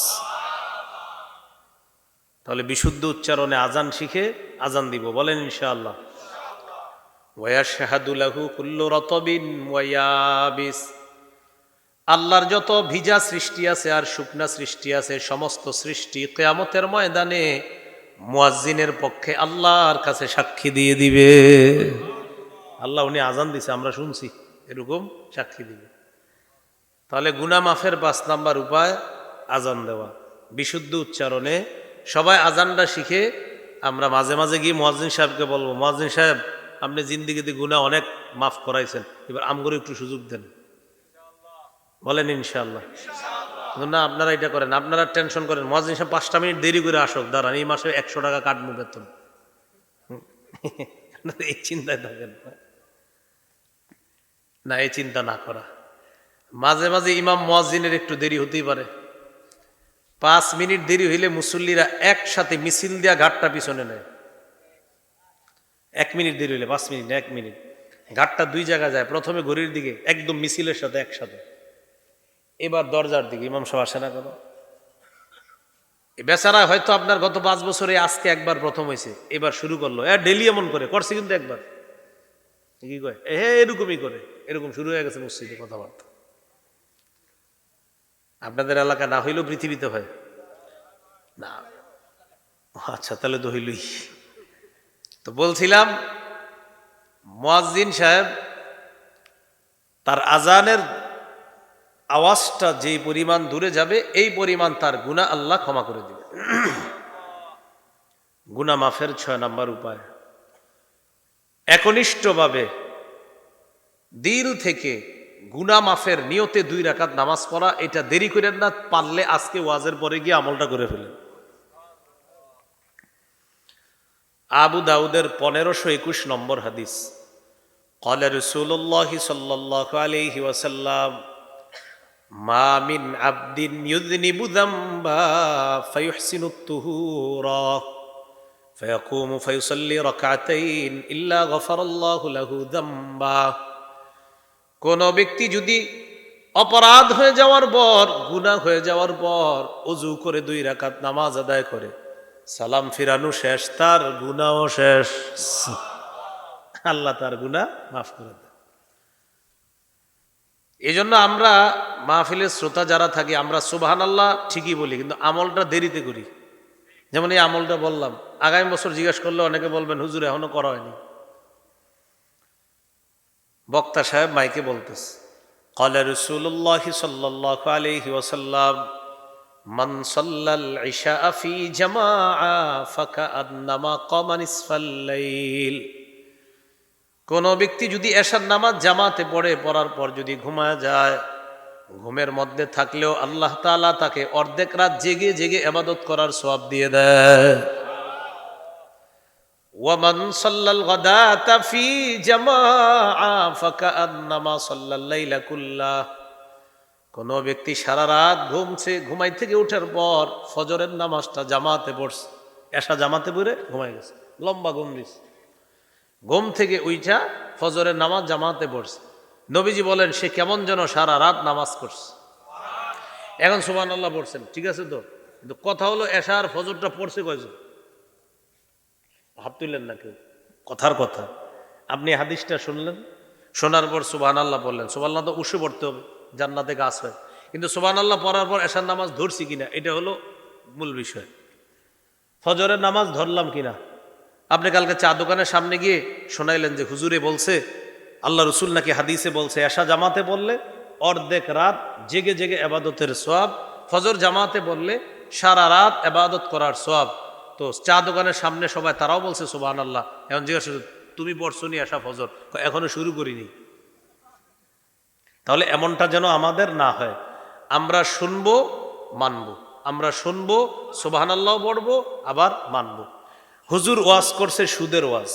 A: তাহলে বিশুদ্ধ উচ্চারণে আজান শিখে আজান দিব, বলেন ইনশাআল্লাহ। ওয়াশহাদু লাহু কুল্লু রাতাবিন ওয়া ইয়াবিস, আল্লাহর যত ভিজা সৃষ্টি আছে আর শুকনা সৃষ্টি আছে সমস্ত সৃষ্টি কিয়ামতের ময়দানে মুয়াজ্জিনের পক্ষে আল্লাহর কাছে সাক্ষী দিয়ে দিবে। আল্লাহ উনি আজান দিছে আমরা শুনছি, এরকম সাক্ষী দিবে। তাহলে গুনাহ মাফের 5 নাম্বার উপায় আজান দেওয়া, বিশুদ্ধ উচ্চারণে। সবাই আজানটা শিখে আমরা মাঝে মাঝে গিয়ে মুয়াজ্জিন সাহেবকে বলবো, মুয়াজ্জিন সাহেব আপনি জিন্দিগিতে গুনাহ অনেক মাফ করাইছেন, এবার আমগরে একটু সুযোগ দেন, বলেন ইনশাআল্লাহ। না আপনারা এটা করেন, আপনারা টেনশন করেন, মুয়াজ্জিন সাহেব 5টা মিনিট দেরি করে আসুক, দাঁড়ান এই মাসে 100 টাকা কাটবো বেতন, এই চিন্তায় থাকেন না। এই চিন্তা না করা, মাঝে মাঝে ইমাম মুয়াজ্জিনের একটু দেরি হতেই পারে। 5 মিনিট দেরি হইলে মুসল্লিরা একসাথে মিছিল দিয়া ঘাটটা পিছনে নেয়। 1 মিনিট দেরি হইলে, 5 মিনিট না, 1 মিনিট, ঘাটটা 2 জায়গায় যায়। প্রথমে ঘড়ির দিকে একদম মিছিলের সাথে একসাথে, এবার দরজার দিকে। ইমাম সাহেব আসে না কেন? বেচারা হয়তো আপনার গত 5 বছরে আজকে একবার প্রথম হয়েছে, এবার শুরু করলো। ডেলি এমন করে করছে কিন্তু একবার, কি কয় এরকমই করে, এরকম শুরু হয়ে গেছে মসজিদে কথাবার্তা। আপনাদের এলাকা না হইলেও পৃথিবীতে হয় না? আচ্ছা, তাহলে তো হইলই। তো বলছিলাম মুয়াজ্জিন সাহেব তার আজানের আওয়াজটা যেই পরিমাণ দূরে যাবে এই পরিমাণ তার গুনাহ আল্লাহ ক্ষমা করে দিবে। গুনাহ মাফের ৬ নম্বর উপায়, একনিষ্ঠভাবে দিল থেকে গুনাহ মাফের নিয়তে 2 রাকাত নামাজ পড়া। এটা দেরি করেন না, পারলে আজকে ওয়াজের পরে গিয়ে আমলটা করে ফেলেন। আবু দাউদের 1521 নম্বর হাদিস, ক্বালা রাসূলুল্লাহ সাল্লাল্লাহু আলাইহি ওয়াসাল্লাম, মা মিন আবদিন ইউযনিবু যামবা ফায়ুহসিনুত তুহুরা ফায়াকুমু ফায়ুসাল্লি রাকাতাইন ইল্লা গফারাল্লাহু লাহু যামবা। কোন ব্যক্তি যদি অপরাধ হয়ে যাওয়ার পর, গুনাহ হয়ে যাওয়ার পর ওযু করে 2 রাকাত নামাজ আদায় করে, সালাম ফিরানো শেষ, তার গুনাহও শেষ, আল্লাহ তার গুনাহ মাফ করে দেন। এই জন্য আমরা মাহফিলের শ্রোতা যারা থাকি, আমরা সুবহানাল্লাহ ঠিকই বলি, কিন্তু আমলটা দেরিতে করি। যেমন এই আমলটা বললাম, আগামী বছর জিজ্ঞেস করলে অনেকে বলবেন হুজুর এখনো করা হয়নি। বক্তা সাহেব মাইকে বলতেছে, ক্বালা রাসূলুল্লাহ সাল্লাল্লাহু আলাইহি ওয়াসাল্লাম, মান সাল্লাল ইশা ফি জামাআ ফাকান্নামা ক্বামা নিসফাল লাইল। কোন ব্যক্তি যদি এশার নামাজ জামাতে পড়ে, পড়ার পর যদি ঘুমায় যায়, ঘুমের মধ্যে থাকলেও আল্লাহ তাআলা তাকে অর্ধেক রাত জেগে জেগে ইবাদত করার সওয়াব দিয়ে দেয়। ওয়ামান সাল্লাল গাদাতা ফি জামাআ ফাকান্নামা সাল্লাল লাইলা কুল্লাহ। কোন ব্যক্তি সারা রাত ঘুমাই থেকে ওঠার পর ফজরের নামাজটা জামাতে পড়ছে, এশা জামাতে পড়ে ঘুমাই গেছে, লম্বা ঘুম দিছে, ঘুম থেকে উইঠা ফজরের নামাজ জামাতে পড়ছে, নবীজি বলেন সে কেমন যেন সারা রাত নামাজ পড়ছে। এখন সুবহানাল্লাহ পড়ছেন, ঠিক আছে তো, কিন্তু কথা হলো এশার ফজরটা পড়ছে কয়জন? হাত তুললেন না কেউ, কথার কথা। আপনি হাদিসটা শুনলেন, শোনার পর সুবহানাল্লাহ বললেন, সুবহানাল্লাহ তো উঠে পড়তে হবে, জান্নাতে গাছ হয়, কিন্তু সুবহানাল্লাহ পড়ার পর এশার নামাজ ধরছি কিনা এটা হলো মূল বিষয়। ফজরের নামাজ ধরলাম কিনা। আপনি কালকে চা দোকানের সামনে গিয়ে শোনাইলেন যে হুজুরে বলছে, আল্লাহ রসুল নাকি হাদিসে বলছে এশা জামাতে বললে অর্ধেক রাত জেগে জেগে ইবাদতের সওয়াব, ফজর জামাতে বললে সারা রাত ইবাদত করার সওয়াব। তো চা দোকানের সামনে সবাই তারাও বলছে সুবহানাল্লাহ। এখন জিজ্ঞাসা, তুমি পড়ছো নি এশা ফজর? এখনো শুরু করিনি। তাহলে এমনটা যেন আমাদের না হয়, আমরা শুনবো মানবো, আমরা শুনবো সুবহানাল্লাহ পড়বো আবার মানবো। হুজুর ওয়াজ করছে সুদের ওয়াজ,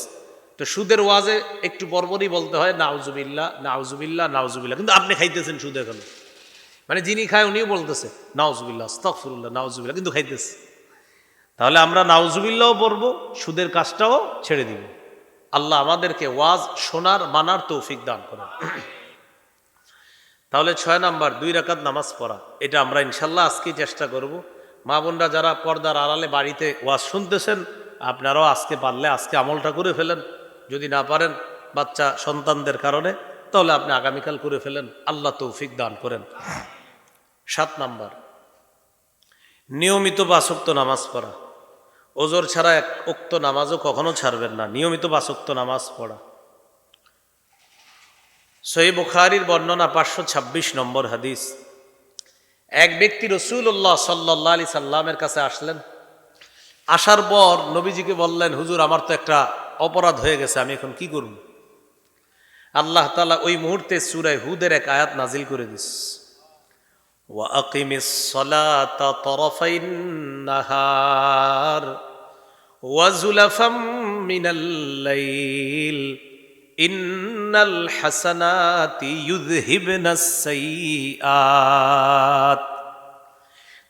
A: তো সুদের ওয়াজে একটু পরপরই বলতে হয় নাউজুবিল্লাহ নাউজুবিল্লাহ নাউজুবিল্লাহ, কিন্তু আপনি খাইতেছেন সুদ এখন, মানে যিনি খায় উনিও বলতেছে নাউজুবিল্লাহ আস্তাগফিরুল্লাহ নাউজুবিল্লাহ, কিন্তু খাইতেছে। তাহলে আমরা নাউজুবিল্লাহও পড়বো, সুদের কাজটাও ছেড়ে দিব। আল্লাহ আমাদেরকে ওয়াজ শোনার মানার তৌফিক দান করেন। তাহলে 6 নাম্বার 2 রাকাত নামাজ পড়া, এটা আমরা ইনশাল্লাহ আজকেই চেষ্টা করব। মা বোনরা যারা পর্দার আড়ালে বাড়িতে ওয়াজ শুনতেছেন, আপনারাও আজকে পারলে আজকে আমলটা করে ফেলেন। যদি না পারেন বাচ্চা সন্তানদের কারণে, তাহলে আপনি আগামীকাল করে ফেলেন, আল্লাহ তৌফিক দান করেন। 7 নাম্বার, নিয়মিত 5 ওয়াক্ত নামাজ পড়া। ওজর ছাড়া 1 ওয়াক্ত নামাজও কখনো ছাড়বেন না, নিয়মিত 5 ওয়াক্ত নামাজ পড়া। সহিহ বুখারীর বর্ণনা 526 নম্বর হাদিস, এক ব্যক্তি রাসূলুল্লাহ সাল্লাল্লাহু আলাইহি সাল্লামের কাছে আসলেন। আসার পর নবীজিকে বললেন, হুজুর আমার তো একটা অপরাধ হয়ে গেছে, আমি এখন কি করব? আল্লাহ তাআলা ওই মুহূর্তে সূরা হুদের এক আয়াত নাজিল করে দিস, ওয়া আকিমিস সালাতা তারাফাইন নাহার ওয়া যুলাফাম মিনাল লাইল ইন্নাল হাসানাতি ইউযহিবনাস সাইয়্যাত।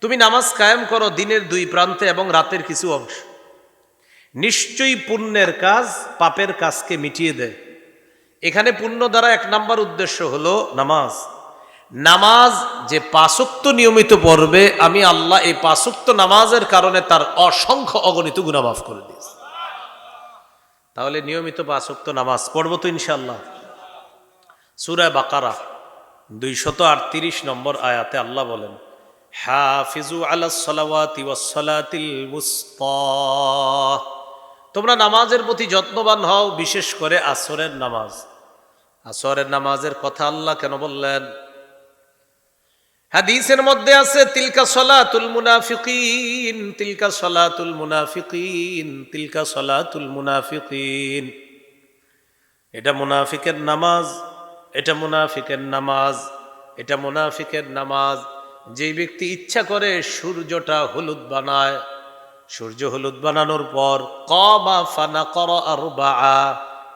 A: তুমি নামাজ কায়েম করো দিনের 2 প্রান্তে এবং রাতের কিছু অংশ, নিশ্চয়ই পুণ্যের কাজ পাপের কাজকে মিটিয়ে দেয়। এখানে পুণ্য দ্বারা 1 নাম্বার উদ্দেশ্য হলো নামাজ। নামাজ যে 5 ওয়াক্ত নিয়মিত পড়বে, আমি আল্লাহ এই 5 ওয়াক্ত নামাজের কারণে তার অসংখ্য অগণিত গুনাহ মাফ করে দিয়েছি। তাহলে নিয়মিত 5 ওয়াক্ত নামাজ পড়বো তো ইনশাআল্লাহ। সূরা বাকারা 238 নম্বর আয়াতে আল্লাহ বলেন, হাফিজু আলাস সালাওয়াতি ওয়াস সালাতিল মুস্তা। তোমরা নামাজের প্রতি যত্নবান হও, বিশেষ করে আসরের নামাজ। আসরের নামাজের কথা আল্লাহ কেন বললেন? হাদিসের মধ্যে আছে তিলকা সলাতুল মুনাফিকিন, তিলকা সলাতুল মুনাফিকিন, তিলকা সলাতুল মুনাফিকিন। এটা মুনাফিকের নামাজ, এটা মুনাফিকের নামাজ, এটা মুনাফিকের নামাজ। যে ব্যক্তি ইচ্ছা করে সূর্যটা হলুদ বানায়, সূর্য হলুদ বানানোর পর কমা ফানা কর আরবা,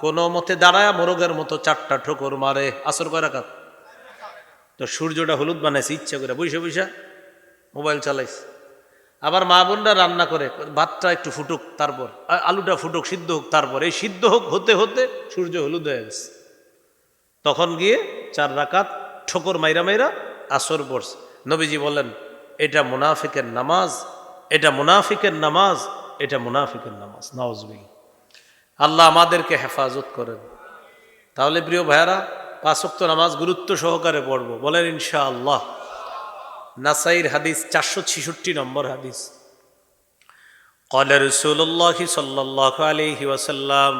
A: কোনো মতে দাঁড়ায় মোরগের মতো 4টা ঠোকর মারে। আসর কয় রাকাত? তো সূর্যটা হলুদ বানাইছে ইচ্ছা করে, বৈশা বৈশা মোবাইল চালাইছে। আবার মা বোনরা রান্না করে, ভাতটা একটু ফুটুক, তারপর আলুটা ফুটুক, সিদ্ধ হোক, তারপর এই সিদ্ধ হোক হতে হতে সূর্য হলুদ হয়ে গেছে। তখন গিয়ে 4 রাকাত ঠোকর মাইরা মাইরা আসর পড়ছে। নবীজি বলেন এটা মুনাফিকের নামাজ, এটা মুনাফিকের নামাজ, এটা মুনাফিকের নামাজ। নাউজুবিল্লাহ। আল্লাহ আমাদেরকে হেফাজত করেন। তাহলে প্রিয় ভাইয়ারা, 5 ওয়াক্ত নামাজ গুরুত্ব সহকারে পড়ব, বলেন ইনশাআল্লাহ। নাসাইর হাদিস 466 নম্বর হাদিস। قال رسول الله صلى الله عليه وسلم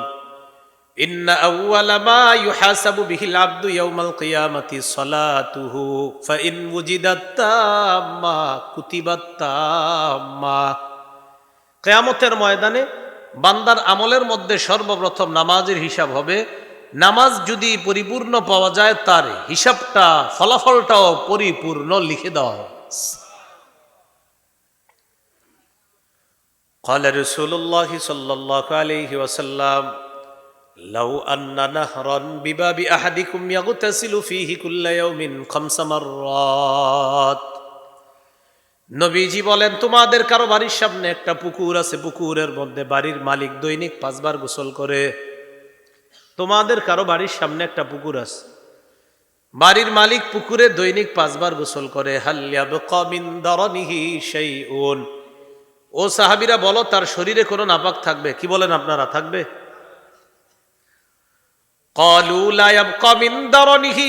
A: إن أول ما يحاسب به العبد يوم القيامة صلاته فإن وجدت تامة كتبت تامة। কিয়ামতের ময়দানে বান্দার আমলের মধ্যে সর্বপ্রথম নামাজের হিসাব হবে। নামাজ যদি পরিপূর্ণ পাওয়া যায়, তার হিসাবটা, ফলাফলটাও পরিপূর্ণ লিখে দেওয়া হবে। قال رسول الله صلى الله عليه وسلم لو أن نهرا بباب أحدكم يغتسل فيه كل يوم 5 مرات। নবীজি বলেন তোমাদের কারো বাড়ির সামনে একটা পুকুর আছে, পুকুরের মধ্যে বাড়ির মালিক দৈনিক 5 বার গোসল করে। তোমাদের কারো বাড়ির সামনে একটা পুকুর আছে, বাড়ির মালিক পুকুরে দৈনিক 5 বার গোসল করে। হাল ইয়াবকা মিন দারানিহি শাইউন। ও সাহাবীরা বলো, তার শরীরে কোনো নাপাক থাকবে? কি বলেন আপনারা, থাকবে? ক্বালু লা ইয়াবকা মিন দারানিহি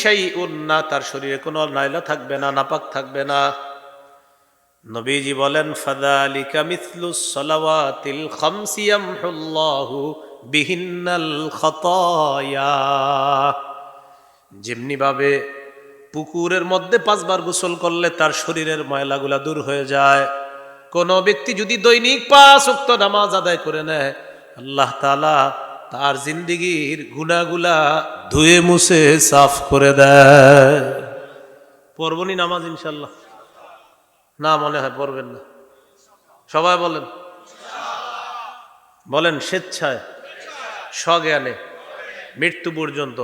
A: শাইউন, না, তার শরীরে কোনো নাইলা থাকবে না, নাপাক থাকবে না। নবীজি বলেন ফাযালিকা মিসলুস সালাওয়াতিল খামসি ইয়ামহুল্লাহু বিহিন্নাল খাতায়া। যেমনি ভাবে পুকুরের মধ্যে 5 বার গোসল করলে তার শরীরের ময়লাগুলা দূর হয়ে যায়, কোন ব্যক্তি যদি দৈনিক 5 ওয়াক্ত নামাজ আদায় করে নেয়, আল্লাহ তাআলা তার জিন্দেগীর গুনাহগুলা ধুয়ে মুছে সাফ করে দেয়। পড়বনি নামাজ ইনশাআল্লাহ? না, মনে হয় পড়বেন না। সবাই বলেন, বলেন স্বেচ্ছায়, সজ্ঞানে, মৃত্যু পর্যন্ত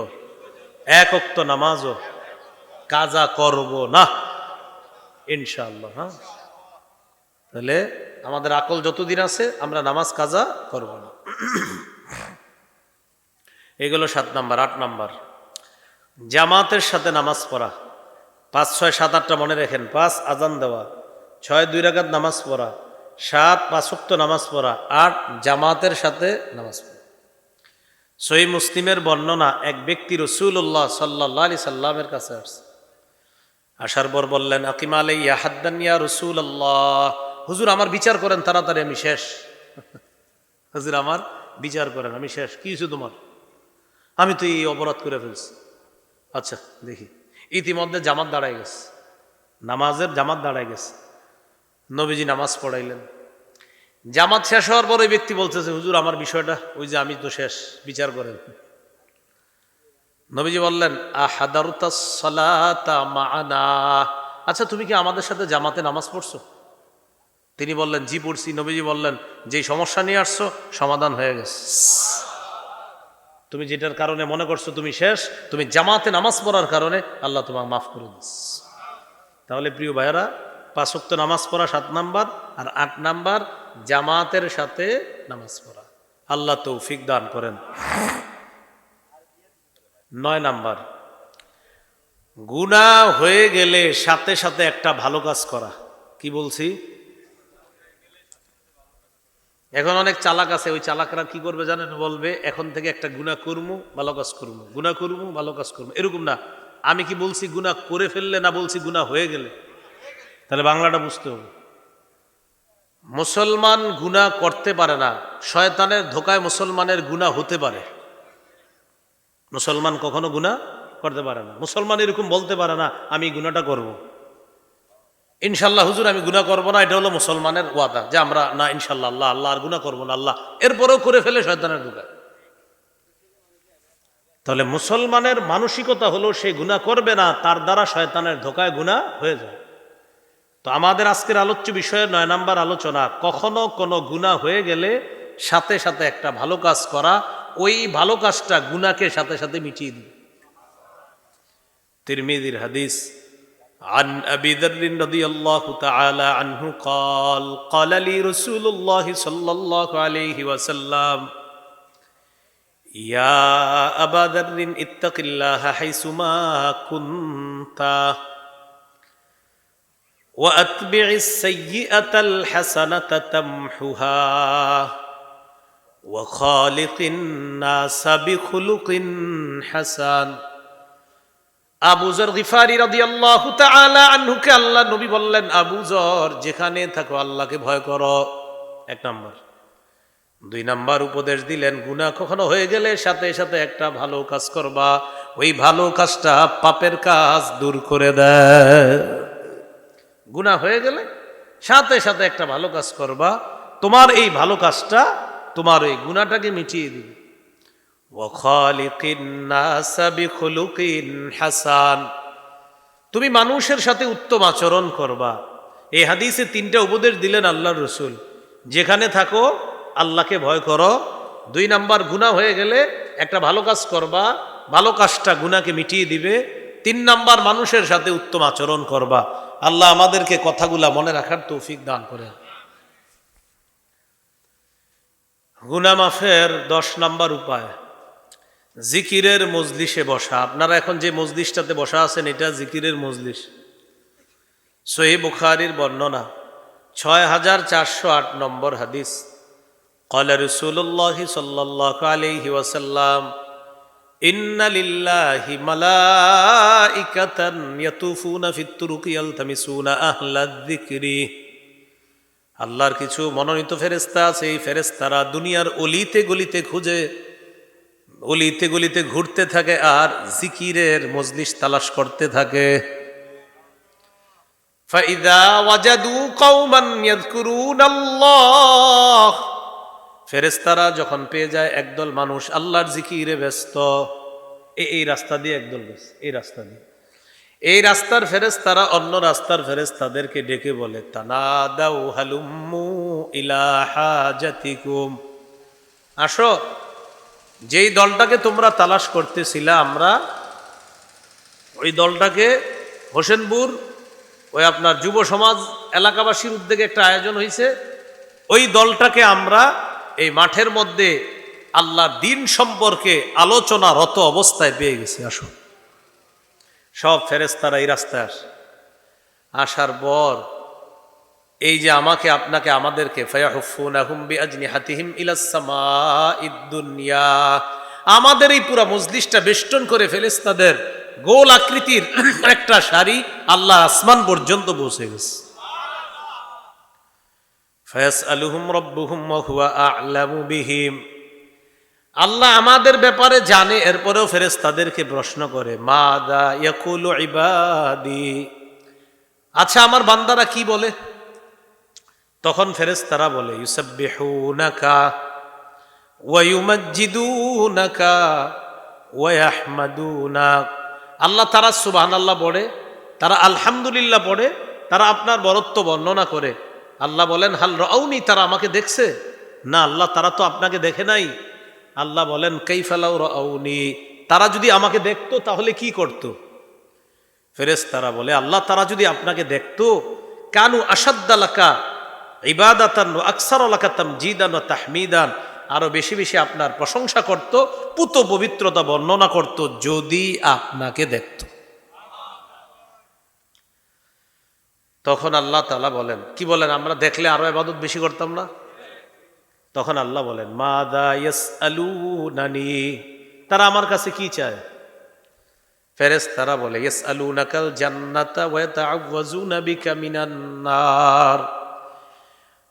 A: 1 ওয়াক্ত নামাজও কাজা করব না ইনশাআল্লাহ। হ্যাঁ, তাহলে আমাদের আকল যতদিন আছে আমরা নামাজ কাজা করব না। এগুলো 7 নাম্বার। 8 নাম্বার, জামাতের সাথে নামাজ পড়া। 5, 6, 7, 8টা মনে রাখেন। 5 আজান দেওয়া, 6 2 রাকাত নামাজ পড়া, 7 5 ওয়াক্ত নামাজ পড়া, 8 জামাতের সাথে নামাজ পড়া। সহিহ মুসলিমের বর্ণনা, এক ব্যক্তি রাসূলুল্লাহ সাল্লাল্লাহু আলাইহি সাল্লামের কাছে আসছে। আসার পর বললেন আকিম আলাইয়া হাদ্দান ইয়া রাসূলুল্লাহ, হুজুর আমার বিচার করেন তাড়াতাড়ি, আমি শেষ। হুজুর আমার বিচার করেন, আমি শেষ। কি হয়েছে তোমার? আমি তো এই অপরাধ করে ফেলছি। আচ্ছা দেখি। ইতিমধ্যে জামাত দাঁড়ায় গেছে, নামাজের জামাত দাঁড়ায় গেছে। নবীজি নামাজ পড়াইলেন। জামাত শেষ হওয়ার পর ওই ব্যক্তি বলতেছে, হুজুর আমার বিষয়টা, ওই যে আমি তো শেষ, বিচার করেন। নবীজি বললেন আহাদারতাস সালাতা মা'ানা, আচ্ছা তুমি কি আমাদের সাথে জামাতে নামাজ পড়ছো? তিনি বললেন জি পড়ছি। নবীজি বললেন যেই সমস্যা নিয়ে আসছো সমাধান হয়ে গেছে। তুমি যেটার কারণে মনে করছো তুমি শেষ, তুমি জামাতে নামাজ পড়ার কারণে আল্লাহ তোমাকে মাফ করে দিচ্ছে। তাহলে প্রিয় ভাইয়েরা, 5 ওয়াক্ত নামাজ পড়া 7 নাম্বার, আর 8 নাম্বার জামাতের সাথে নামাজ পড়া। আল্লাহ তৌফিক দান করেন। 9 নাম্বার, গুনাহ হয়ে গেলে সাথে সাথে একটা ভালো কাজ করা। কি বলছি? এখন অনেক চালাক আছে, ওই চালাকরা কি করবে জানেন? বলবে এখন থেকে একটা গুনাহ করবো, ভালো কাজ করবো, গুনাহ করবো, ভালো কাজ করবো। এরকম না, আমি কি বলছি গুনাহ করে ফেললে, না বলছি গুনাহ হয়ে গেলে? তাহলে বাংলাটা বুঝতে হবে। মুসলমান গুনাহ করতে পারে না, শয়তানের ধোকায় মুসলমানের গুনাহ হতে পারে। মুসলমান কখনো গুনাহ করতে পারে না। মুসলমান এরকম বলতে পারে না আমি গুনাহটা করব, ইনশাল্লাহ হুজুর আমি গুনাহ করব না, এটা হলো মুসলমানের ওয়াদা যে আমরা না ইনশাল্লাহ আল্লাহ আল্লাহ আর গুনাহ করব না আল্লাহ, এরপরেও করে ফেলে শয়তানের ধোকায়। তাহলে মুসলমানের মানসিকতা হলো সে গুনাহ করবে না, তার দ্বারা শয়তানের ধোকায় গুনাহ হয়ে যায়। তো আমাদের আজকের আলোচ্য বিষয়ের 9 নম্বর আলোচনা, কখনো কোনো গুনাহ হয়ে গেলে সাথে সাথে একটা ভালো কাজ করা, ওই ভালো কাজটা গুনাহকে সাথে সাথে মিটিয়ে দিবে। তিরমিজির হাদিস, عن أبي ذر رضي الله تعالى عنه قال قال لي رسول الله صلى الله عليه وسلم يا أبا ذر اتق الله حيثما كنت وأتبع السيئة الحسنة تمحها وخالق الناس بخلق حسن। আবু যর গিফারি রাদিয়াল্লাহু তাআলা আনহুকে আল্লাহ নবী বললেন, আবু যর যেখানে থাকো আল্লাহকে ভয় করো, 1 নম্বর। 2 নম্বর উপদেশ দিলেন, গুনাহ কখনো হয়ে গেলে সাথে সাথে একটা ভালো কাজ করবা, ওই ভালো কাজটা পাপের কাজ দূর করে দেয়। গুনাহ হয়ে গেলে সাথে সাথে একটা ভালো কাজ করবা, তোমার এই ভালো কাজটা তোমার ওই গুনাহটাকে মিটিয়ে দিবে। ওয়াখালিকিন নাস বিখুলুকিন হাসান, তুমি মানুষের সাথে উত্তম আচরণ করবা। এই হাদিসে 3টা উপদেশ দিলেন আল্লাহর রাসূল। যেখানে থাকো আল্লাহকে ভয় করো, 2 নাম্বার গুনাহ হয়ে গেলে একটা ভালো কাজ করবা, ভালো কাজটা গুনাহকে মিটিয়ে দিবে, 3 নাম্বার মানুষের সাথে উত্তম আচরণ করবা। আল্লাহ আমাদেরকে কথাগুলা মনে রাখার তৌফিক দান করেন। গুনাহ মাফের 10 নাম্বার উপায়, জিকিরের মজলিসে বসা। আপনারা এখন যে মজলিসটাতে বসা আছেন এটা জিকিরের মজলিস। সহিহ বুখারীর বর্ণনা, 6408 নম্বর হাদিস, ক্বালা রাসূলুল্লাহ সাল্লাল্লাহু আলাইহি ওয়াসাল্লাম ইন্না লিল্লাহি মালাইকাতান ইয়াতুফুনা ফিত তুরুকি ইয়ালতামিসুনা আহলায যিকরি। আল্লাহর কিছু মনোনীত ফেরেশতা আছে, এই ফেরেশতারা দুনিয়ার অলিতে গলিতে খুঁজে, অলিতে গলিতে ঘুরতে থাকে আর জিকিরের মজলিস তালাশ করতে থাকে। ফাইদা ওয়াজাদু কওমান ইয়াযকুরুনাল্লাহ, ফেরেশতারা যখন পেয়ে যায় একদল মানুষ আল্লাহর জিকিরে ব্যস্ত, এই রাস্তা দিয়ে একদল গেছে, এই রাস্তা দিয়ে, এই রাস্তার ফেরেশতারা অন্য রাস্তার ফেরেশতাদেরকে ডেকে বলে, তানাদাউ হালুম্মু ইলা হাজাতিকুম, আসো, যেই দলটাকে তোমরা তালাশ করতেছিলা আমরা ওই দলটাকে হোসেনপুর ওই আপনার যুব সমাজ এলাকাবাসীর উদ্যোগে একটা আয়োজন হয়েছে, ওই দলটাকে আমরা এই মাঠের মধ্যে আল্লাহর দ্বীন সম্পর্কে আলোচনারত অবস্থায় পেয়ে গেছি, আসো। সব ফেরেশতারা এই রাস্তায় আসে, আসার পর এই যে আমাকে আপনাকে আমাদেরকে ফায়াহুফুনাহুম বিআজনিহাতিহিম ইলাস সামাঈদ দুনিয়া, আমাদের এই পুরা মজলিসটা বেষ্টন করে ফেরেশতাদের গোল আকৃতির একটা সারি আল্লাহ আসমান পর্যন্ত পৌঁছে গেছে। ফায়াসআলুহুম রাব্বুহুম ওয়া হুয়া আ'লামু বিহিম, আল্লাহ আমাদের ব্যাপারে জানে, এরপরেও ফেরেশতাদেরকে প্রশ্ন করে, মাযা ইয়াকুলু ইবাদি, আচ্ছা আমার বান্দারা কি বলে? তখন ফেরেশতারা বলে, ইউসাব্বিহুনাকা ওয়া ইউমাজ্জিদুনাকা ওয়া ইয়াহমাদুনাক, আল্লাহ তারা সুবহানাল্লাহ পড়ে, তারা আলহামদুলিল্লাহ পড়ে, তারা আপনার বরত্ব বর্ণনা করে। আল্লাহ বলেন, হাল রাউনি, তারা আমাকে দেখছে? না আল্লাহ, তারা তো আপনাকে দেখে নাই। আল্লাহ বলেন, কাইফা লাউ রাউনি, তারা যদি আমাকে দেখতো তাহলে কি করত? ফেরেশতারা বলে, আল্লাহ তারা যদি আপনাকে দেখতো, কানু আশাদ্দা লাকা ইবাদাতান ওয়া আকসারা লাকা তামজিদান ওয়া তাহমিদান, আরো বেশি বেশি আপনার প্রশংসা করত, পুত পবিত্রতা বর্ণনা করত, যদি আপনাকে দেখত। তখন আল্লাহ তাআলা বলেন, কি বলেন? আমরা দেখলে আরো ইবাদত বেশি করতাম না? তখন আল্লাহ বলেন, মাযা ইয়াসআলুনানি, তারা আমার কাছে কি চায়? ফেরেশতারা বলে, ইয়াসআলুনাকাল জান্নাতা ওয়া ইয়াতাআওয়াজুনা বিকা মিনান নার,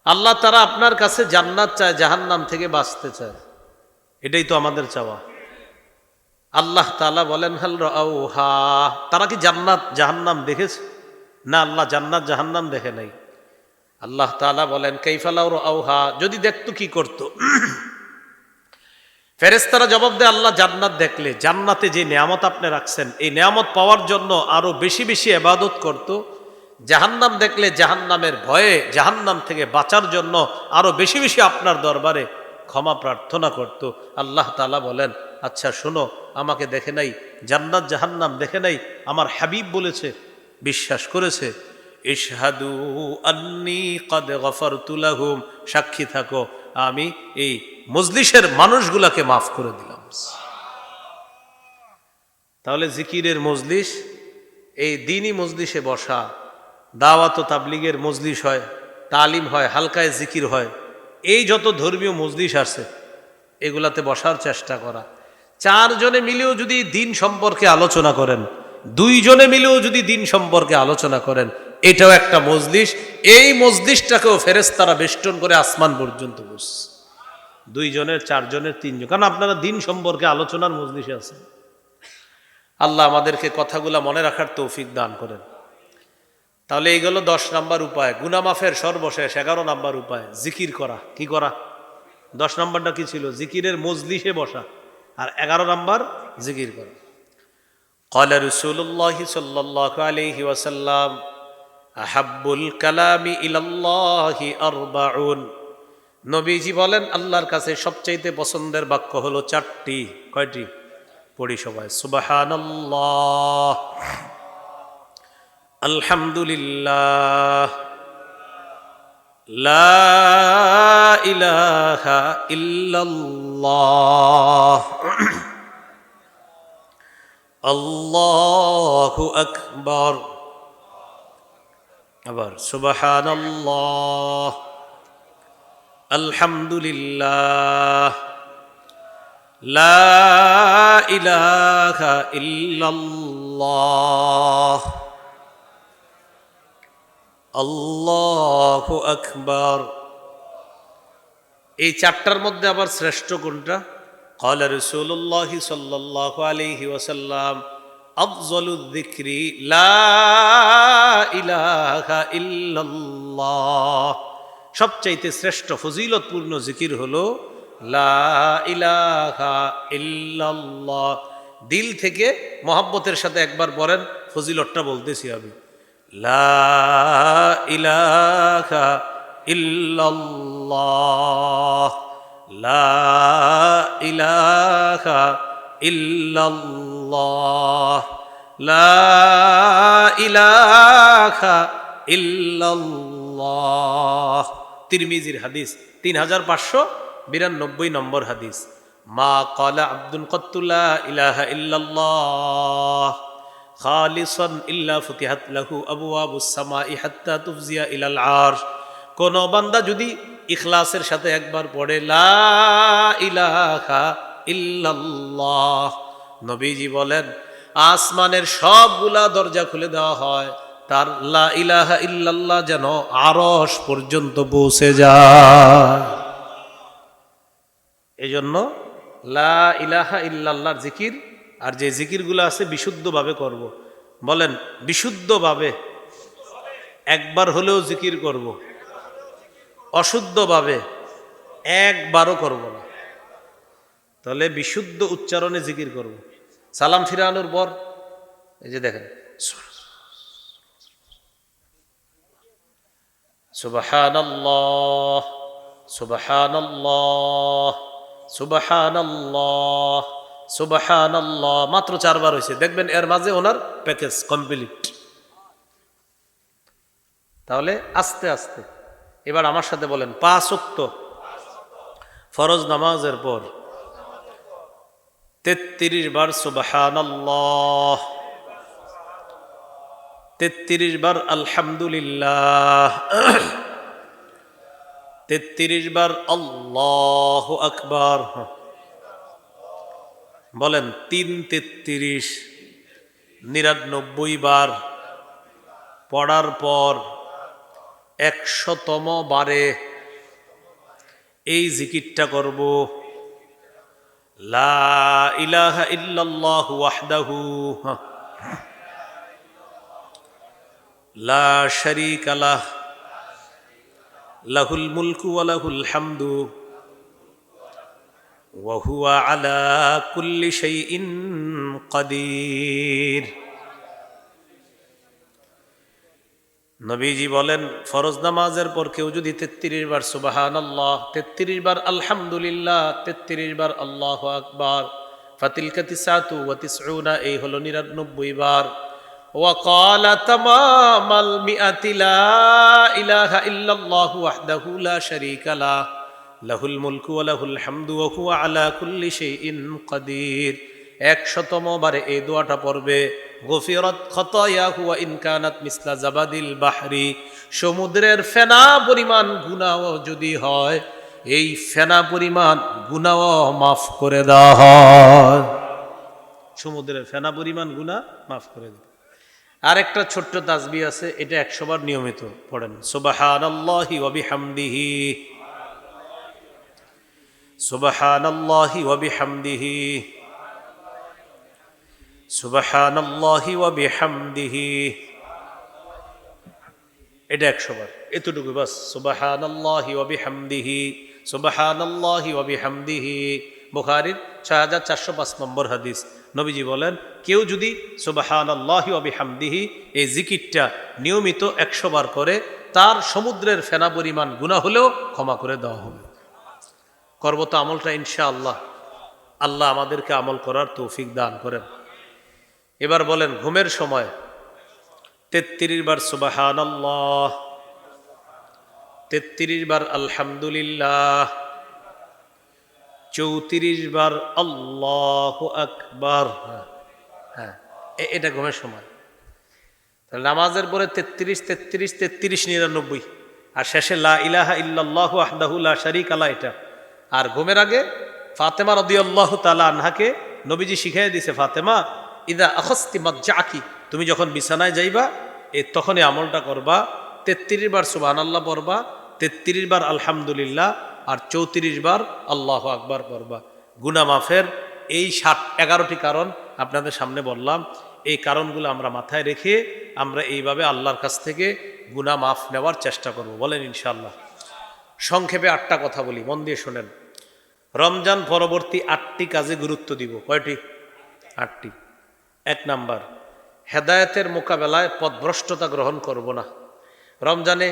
A: আল্লাহ তারা আপনার কাছে জান্নাত চায়, জাহান্নাম থেকে বাঁচতে চায়। এটাই তো আমাদের চাওয়া। আল্লাহ তাআলা বলেন হাল রাআউহা, তারা কি জান্নাত জাহান্নাম দেখেছে? না, আল্লাহ জান্নাত জাহান্নাম দেখে নাই। আল্লাহ তাআলা বলেন কাইফা লাউ রাআউহা, যদি দেখতো কি করতো? ফেরেশতারা জবাব দেয়, আল্লাহ জান্নাত দেখলে জান্নাতে যে নেয়ামত আপনি রাখছেন এই নেয়ামত পাওয়ার জন্য আরো বেশি বেশি ইবাদত করত। জাহান্নাম দেখলে জাহান্নামের ভয়ে জাহান্নাম থেকে বাঁচার জন্য আরো বেশি বেশি আপনার দরবারে ক্ষমা প্রার্থনা করত। আল্লাহ তাআলা বলেন আচ্ছা শোনো, আমাকে দেখে নাই, জান্নাত জাহান্নাম দেখে নাই, আমার হাবিব বলেছে, বিশ্বাস করেছে। ইশহাদু আন্নী ক্বাদ গফারতু লাহুম, সাক্ষী থাকো আমি এই মজলিসের মানুষগুলাকে মাফ করে দিলাম। তাহলে জিকিরের মজলিস, এই দিনই মজলিসে বসা, দাওয়াত ও তাবলিগের মজলিস হয়, তালিম হয়, হালকায় জিকির হয়, এই যত ধর্মীয় মজলিস আছে এগুলাতে বসার চেষ্টা করা। চারজনে মিলেও যদি দিন সম্পর্কে আলোচনা করেন, দুইজনে মিলেও যদি দিন সম্পর্কে আলোচনা করেন, এটাও একটা মজলিস। এই মজলিসটাকেও ফেরেশতারা বেষ্টন করে আসমান পর্যন্ত বসছে, দুইজনের, চারজনের, তিনজন, কারণ আপনারা দিন সম্পর্কে আলোচনার মজলিসে আছেন। আল্লাহ আমাদেরকে কথাগুলা মনে রাখার তৌফিক দান করেন। তাহলে এইগুলো 10 নাম্বার উপায়, গুনাহ মাফের সর্বশেষ 11 নাম্বার উপায় জিকির করা। কি করা? 10 নাম্বারটা কি ছিল? জিকিরের মজলিসে বসা। আর 11 নাম্বার জিকির করা। ক্বালা রাসূলুল্লাহ সাল্লাল্লাহু আলাইহি ওয়াসাল্লাম আহাব্বুল কালামি ইলাল্লাহি আরবাউন, নবীজি বলেন আল্লাহর কাছে সবচাইতে পছন্দের বাক্য হলো 4টি। কয়টি? পড়ি সবাই। সুবহানাল্লাহ, আলহামদুলিল্লাহ, লা ইলাহা ইল্লাল্লাহ, আল্লাহু আকবার। আবার সুবহানাল্লাহ, আলহামদুলিল্লাহ, লা ইলাহা ইল্লাল্লাহ, আল্লাহু আকবার। এই 4টার মধ্যে আবার শ্রেষ্ঠ কোনটা? ক্বালা রাসূলুল্লাহ সাল্লাল্লাহু আলাইহি ওয়াসাল্লাম আফযলুয যিকরি লা ইলাহা ইল্লাল্লাহ, সবচাইতে শ্রেষ্ঠ ফজিলতপূর্ণ জিকির হলো লা ইলাহা ইল্লাল্লাহ। দিল থেকে মহব্বতের সাথে একবার বলেন, ফজিলতটা বলতেছি আমি। লা ইলাহা ইল্লাল্লাহ, লা ইলাহা ইল্লাল্লাহ, লা ইলাহা ইল্লাল্লাহ। তিরমিজির হাদিস, 3592 নম্বর হাদিস। মা ক্বালা আব্দুন কত্তুলা ইলাহা ইল্লাল্লাহ খালিসান ইল্লা ফুতিহাত লাহু আবওয়াবুস সামাই হাত্তা তুফজিয়া ইলাল আরশ, কোন বান্দা যদি ইখলাসের সাথে একবার পড়ে লা ইলাহা ইল্লাল্লাহ, নবীজি বলেন আসমানের সবগুলা দরজা খুলে দেওয়া হয়, তার লা ইলাহা ইল্লাল্লাহ যেন আরশ পর্যন্ত পৌঁছে যায়। এই জন্য লা ইলাহা ইল্লাল্লাহর জিকির, আর যে জিকিরগুলো আছে বিশুদ্ধভাবে করব। বলেন বিশুদ্ধভাবে একবার হলেও জিকির করব, অশুদ্ধভাবে একবারও করব না। তাহলে বিশুদ্ধ উচ্চারণে জিকির করব। সালাম ফিরানোর পর এই যে দেখেন সুবহানাল্লাহ, সুবহানাল্লাহ, সুবহানাল্লাহ, সুবহানাল্লাহ, মাত্র 4 বার হয়েছে। দেখবেন এর মাঝে ওনার প্যাকেজ কমপ্লিট। তাহলে আস্তে আস্তে এবার আমার সাথে বলেন 5 ওয়াক্ত ফরজ নামাজের পর 33 বার সুবহানাল্লাহ, 33 বার আলহামদুলিল্লাহ, 33 বার আল্লাহু আকবার। বলেন 3 33 99 বার পড়ার পর 100তম বারে এই জিকিরটা করব, লা ইলাহা ইল্লাল্লাহু ওয়াহদাহু লা শারীকা লাহ লাহুল মুলকু ওয়া লাহুল হামদু ওয়া হুয়া আলা কুল্লি শাইইন কাদির। নবীজি বলেন, ফরজ নামাজের পর কেউ যদি 33 বার সুবহানাল্লাহ, 33 বার আলহামদুলিল্লাহ, 33 বার আল্লাহু আকবার, ফাতিলকা তিসআতু ওয়া তিসউনা, এই হলো 99 বার। ওয়া ক্বালা তামামাল মিআতি লা ইলাহা ইল্লাল্লাহু ওয়াহদাহু লা শারীকা লাহ লাহুল মুলকু ওয়া লাহুল হামদু ওয়া হুয়া আলা কুল্লি শাইইন কাদির। 100তম বারে এই দোয়াটা পড়বে, গফিরাত খাতায়াহু ওয়া ইন কানাত মিসলা জাবাদিল বাহরি, সমুদ্রের ফেনা পরিমাণ গুনাহ যদি হয়, এই ফেনা পরিমাণ গুনাহ মাফ করে দেওয়া হয়। সমুদ্রের ফেনা পরিমাণ গুনাহ মাফ করে দেয়। আরেকটা ছোট্ট তাসবিহ আছে, এটা 100 বার নিয়মিত পড়েন, সুবহানাল্লাহি ওয়া বিহামদিহি, সুবহানাল্লাহি ওয়া বিহামদিহি, সুবহানাল্লাহি ওয়া বিহামদিহি। এটা 100 বার, এতটুকু বাস। সুবহানাল্লাহি ওয়া বিহামদিহি, সুবহানাল্লাহি ওয়া বিহামদিহি। বুখারীর 6405 নম্বর হাদিস। নবীজি বলেন, কেউ যদি সুবহানাল্লাহি ওয়া বিহামদিহি এই জিকিরটা নিয়মিত 100 বার করে, তার সমুদ্রের ফেনা পরিমাণ গুনাহ হলেও ক্ষমা করে দেওয়া হবে। করব তো আমলটা ইনশাআল্লাহ। আল্লাহ আমাদেরকে আমল করার তৌফিক দান করেন। এবার বলেন, ঘুমের সময় 33 বার সুবহানাল্লাহ, 33 বার আলহামদুলিল্লাহ, 34 বার আল্লাহু আকবার। হ্যাঁ, এটা ঘুমের সময়। তাহলে নামাজের পরে 33 33 33 99, আর শেষে লা ইলাহা ইল্লাল্লাহু ওয়াহদাহু লা শারীকা লাহ এটা। আর ঘুমের আগে ফাতেমা রাদিয়াল্লাহু তাআলা আনহাকে নবীজি শিখিয়ে দিয়েছে, ফাতেমা ইদা আখাস্তি মাদজাকি, তুমি যখন বিছানায় যাইবা তখনই আমলটা করবা, 33 বার সুবহানাল্লাহ পড়বা, 33 বার আলহামদুলিল্লাহ, আর 34 বার আল্লাহু আকবার পড়বা। গুনাহ মাফের এই 11টি কারণ আপনাদের সামনে বললাম। এই কারণগুলো আমরা মাথায় রেখে আমরা এইভাবে আল্লাহর কাছ থেকে গুনাহ মাফ নেওয়ার চেষ্টা করব, বলেন ইনশাআল্লাহ। সংক্ষেপে 8টা কথা বলি, মন দিয়ে শোনেন। রমজান পরবর্তী 8টি কাজে গুরুত্ব দিব। কয়টি? 8টি। 1 নাম্বার, হেদায়েতের মোকাবেলায় পথভ্রষ্টতা গ্রহণ করব না। রমজানে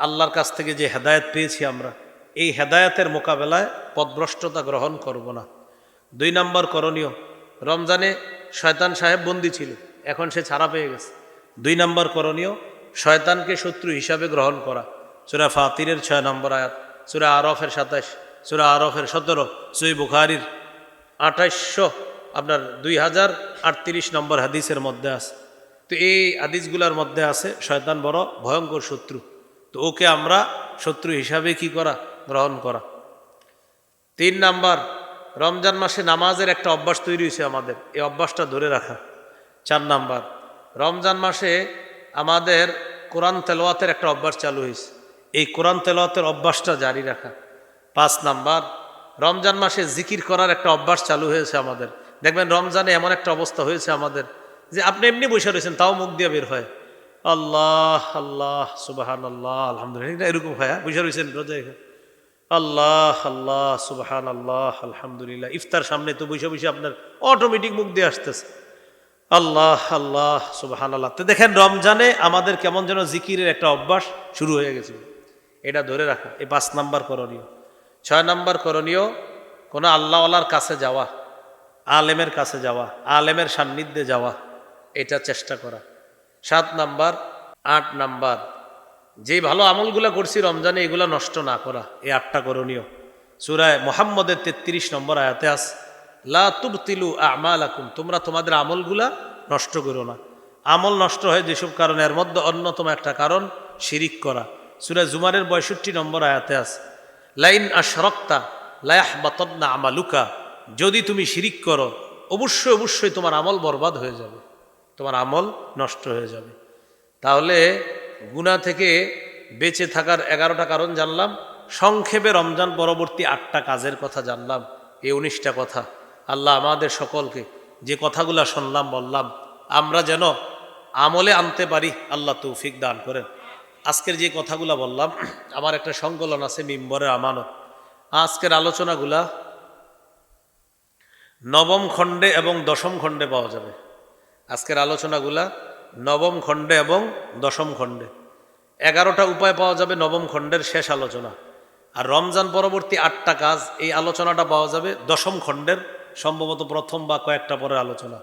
A: আল্লাহর কাছ থেকে যে হেদায়েত পেয়েছি আমরা, এই হেদায়েতের মোকাবেলায় পথভ্রষ্টতা গ্রহণ করব না। 2 নাম্বার করণীয়, রমজানে শয়তান সাহেব বন্দী ছিল, এখন সে ছাড়া পেয়ে গেছে। 2 নাম্বার করণীয়, শয়তানকে শত্রু হিসাবে গ্রহণ করা। সূরা ফাতিরের 6 নম্বর আয়াত, সূরা আরাফের 27, সূরা আরাফের 17, সহিহ বুখারীর 2038 নম্বর হাদিসের মধ্যে আছে। তো এই হাদিসগুলোর মধ্যে আছে শয়তান বড় ভয়ঙ্কর শত্রু, তো ওকে আমরা শত্রু হিসাবে কি করা? গ্রহণ করা। 3 নাম্বার, রমজান মাসে নামাজের একটা অভ্যাস তৈরি হয়েছে আমাদের, এই অভ্যাসটা ধরে রাখা। 4 নাম্বার, রমজান মাসে আমাদের কোরআন তেলাওয়াতের একটা অভ্যাস চালু হয়েছে, এই কোরআন তেলাওয়াতের অভ্যাসটা জারি রাখা। 5 নাম্বার, রমজান মাসে জিকির করার একটা অভ্যাস চালু হয়েছে আমাদের। দেখবেন রমজানে এমন একটা অবস্থা হয়েছে আমাদের যে আপনি এমনি বসে রয়েছেন, তাও মুখ দিয়ে বের হয় আল্লাহ আল্লাহ সুবহানাল্লাহ আলহামদুলিল্লাহ, এরকম হয়। বসে রয়েছেন রোজায়, আল্লাহ আল্লাহ সুবহানাল্লাহ আলহামদুলিল্লাহ। ইফতার সামনে তো বসে বসে আপনার অটোমেটিক মুখ দিয়ে আসতেছে আল্লাহ আল্লাহ সুবহানাল্লাহ। তো দেখেন রমজানে আমাদের কেমন যেন জিকিরের একটা অভ্যাস শুরু হয়ে গেছে, এটা ধরে রাখা। এই 5 নাম্বার করণীয়। 6 নাম্বার করণীয়, কোনো আল্লাহওয়ালার কাছে যাওয়া, আলেমের কাছে যাওয়া, আলেমের সান্নিধ্যে যাওয়া, এটা চেষ্টা করা। 7 নাম্বার। 8 নাম্বার, যেই ভালো আমলগুলা করছি রমজানে এগুলা নষ্ট না করা, এই 8টা করণীয়। সূরা মুহাম্মদের 33 নম্বর আয়াতে আছে, লা তুবতিলু আমালাকুম, তোমরা তোমাদের আমলগুলা নষ্ট করো না। আমল নষ্ট হয় যেসব কারণে, এর মধ্যে অন্যতম একটা কারণ শিরিক করা। সূরা জুমারের 62 নম্বর আয়াতে আছে, লাইন আশরাকতা লা ইয়াহবাতান্না আমালুকা, যদি তুমি শিরিক করো অবশ্যই অবশ্যই তোমার আমল বরবাদ হয়ে যাবে, তোমার আমল নষ্ট হয়ে যাবে। তাহলে গুনাহ থেকে বেঁচে থাকার 11টা কারণ জানলাম। সংক্ষেপে রমজান পরবর্তী 8টা কাজের কথা জানলাম, এই 19টা কথা। আল্লাহ আমাদের সকলকে যে কথাগুলো শুনলাম বললাম আমরা যেন আমলে আনতে পারি, আল্লাহ তৌফিক দান করেন। আজকের যে কথাগুলো বললাম, আমার একটা সংকলন আছে মিম্বরের আমানত। আজকের আলোচনাগুলা 9ম খণ্ডে এবং 10ম খণ্ডে পাওয়া যাবে। আজকের আলোচনাগুলা 9ম খণ্ডে এবং 10ম খণ্ডে। 11টা উপায় পাওয়া যাবে 9ম খণ্ডের শেষ আলোচনা। আর রমজান পরবর্তী 8টা কাজ, এই আলোচনাটা পাওয়া যাবে 10ম খণ্ডের সম্ভবত প্রথম বা কয়েকটা পরের আলোচনা।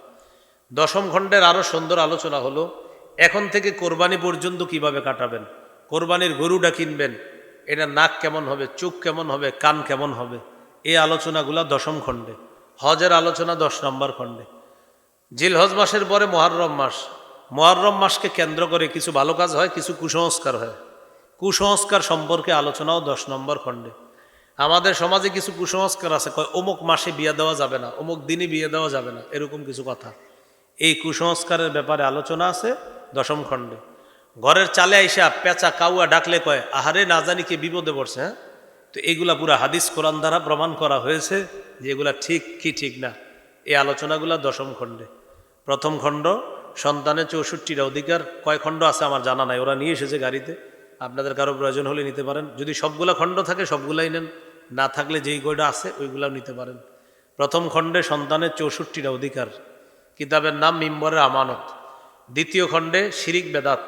A: 10ম খণ্ডের আরও সুন্দর আলোচনা হলো এখন থেকে কোরবানি পর্যন্ত কিভাবে কাটাবেন, কোরবানির গরুটা কিনবেন, এটা নাক কেমন হবে, চোখ কেমন হবে, কান কেমন হবে, এই আলোচনাগুলা 10ম খণ্ডে। হজের আলোচনা 10 নম্বর খণ্ডে। জিলহজ মাসের পরে মুহররম মাস, মুহররম মাসকে কেন্দ্র করে কিছু ভালো কাজ হয়, কিছু কুসংস্কার হয়। কুসংস্কার সম্পর্কে আলোচনাও 10 নম্বর খণ্ডে। আমাদের সমাজে কিছু কুসংস্কার আছে, কয় অমুক মাসে বিয়ে দেওয়া যাবে না, অমুক দিনই বিয়ে দেওয়া যাবে না, এরকম কিছু কথা। এই কুসংস্কারের ব্যাপারে আলোচনা আছে 10ম খণ্ডে। ঘরের চালে আইসা পেঁচা কাউয়া ডাকলে কয় আহারে না জানি কে বিপদে পড়ছে। হ্যাঁ, তো এইগুলা পুরা হাদিস কোরআন দ্বারা প্রমাণ করা হয়েছে যে এগুলা ঠিক কি ঠিক না। এই আলোচনাগুলা 10ম খণ্ডে। প্রথম খণ্ড সন্তানের 64টা অধিকার, কয় খণ্ড আছে আমার জানা নাই, ওরা নিয়ে এসেছে গাড়িতে, আপনাদের কারো প্রয়োজন হলে নিতে পারেন। যদি সবগুলা খণ্ড থাকে সবগুলাই নেন, না থাকলে যেই কয়টা আছে ওইগুলাও নিতে পারেন। প্রথম খণ্ডে সন্তানের 64টা অধিকার, কিতাবের নাম মিম্বরের আমানত। দ্বিতীয় খণ্ডে শিরিক বেদাত,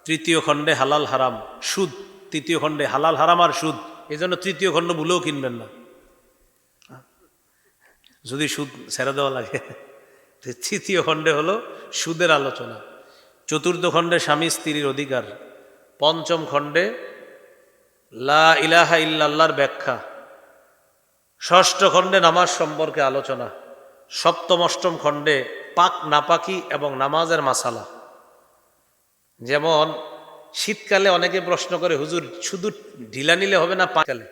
A: তৃতীয় খণ্ডে হালাল হারাম সুদ, তৃতীয় খণ্ডে হালাল হারাম আর সুদ। এই জন্য তৃতীয় খণ্ড ভুলেও কিনবেন না, যদি সুদ ছেড়ে দেওয়া লাগে। তৃতীয় খণ্ডে হলো সুদের আলোচনা। চতুর্থ খণ্ডে স্বামী স্ত্রীর অধিকার। পঞ্চম খণ্ডে লা ইলাহা ইল্লাল্লাহর ব্যাখ্যা। ষষ্ঠ খণ্ডে নামাজ সম্পর্কে আলোচনা। সপ্তম অষ্টম খণ্ডে পাক নাপাকি এবং নামাজের মাসালা। যেমন শীতকালে অনেকে প্রশ্ন করে হুজুর শুধু ঢিলা নিলে হবে না পাকালে,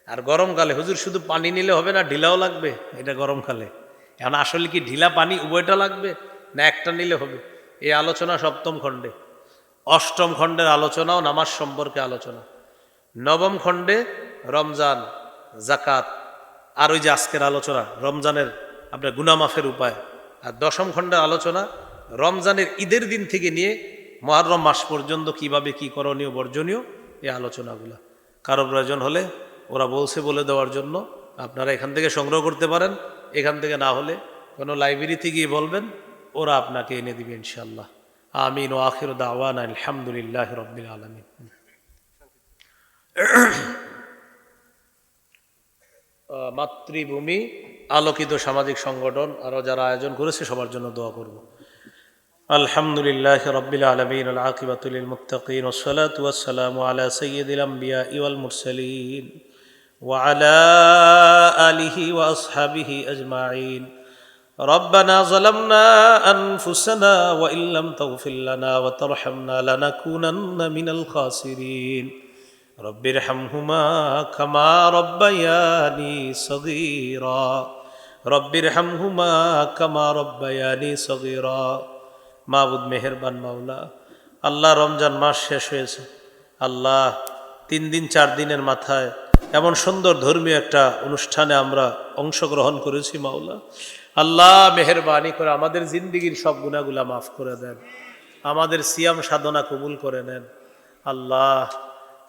A: আর গরমকালে হুজুর শুধু পানি নিলে হবে না ঢিলাও লাগবে, এটা গরমকালে। এখন আসলে কি ঢিলা পানি উভয়টা লাগবে না একটা নিলে হবে? এই আলোচনা সপ্তম খণ্ডে। অষ্টম খণ্ডের আলোচনাও নামাজ সম্পর্কে আলোচনা। নবম খণ্ডে রমজান, জাকাত, আর ওই যে আজকের আলোচনা রমজানের আপনার গুনাহ মাফের উপায়। আর দশম খণ্ডের আলোচনা রমজানের ঈদের দিন থেকে নিয়ে মুহররম মাস পর্যন্ত কিভাবে কি করণীয় বর্জনীয়, এই আলোচনাগুলা। কারো প্রয়োজন হলে ওরা বলছে বলে দেওয়ার জন্য আপনারা এখান থেকে সংগ্রহ করতে পারেন, এখান থেকে না হলে কোনো লাইব্রেরিতে গিয়ে বলবেন, ওরা আপনাকে এনে দিবে ইনশাআল্লাহ। আমিন ও আখির দাওয়ানা আলহামদুলিল্লাহি রাব্বিল আলামিন। মাতৃভূমি আলোকিত সামাজিক সংগঠন আরও যারা আয়োজন করেছে সবার জন্য দোয়া করব। আলহামদুলিল্লাহি রাব্বিল আলামিন আল আকিবাতু লিল মুত্তাকিন ওয়াস সালাতু ওয়াস সালামু আলা সাইয়্যিদিল আমবিয়াই ওয়াল মুরসালিন ওয়া আলা আলিহি ওয়া আসহাবিহি আজমাইন। ربنا ظلمنا أنفسنا وإن لم تغفر لنا وترحمنا لنكونن من الخاسرين رب ارحمهما كما ربياني صغيرا رب ارحمهما كما ربياني صغيرا। মাবুদ মেহেরবান মাওলা, আল্লাহ রমজান মাস শেষ হয়েছে। আল্লাহ 3 দিন 4 দিনের মাথায় এমন সুন্দর ধর্মীয় একটা অনুষ্ঠানে আমরা অংশগ্রহণ করেছি মাওলা। আল্লাহ মেহেরবানি করে আমাদের জিন্দিগির সব গুনাহগুলা মাফ করে দেন, আমাদের সিয়াম সাধনা কবুল করে নেন। আল্লাহ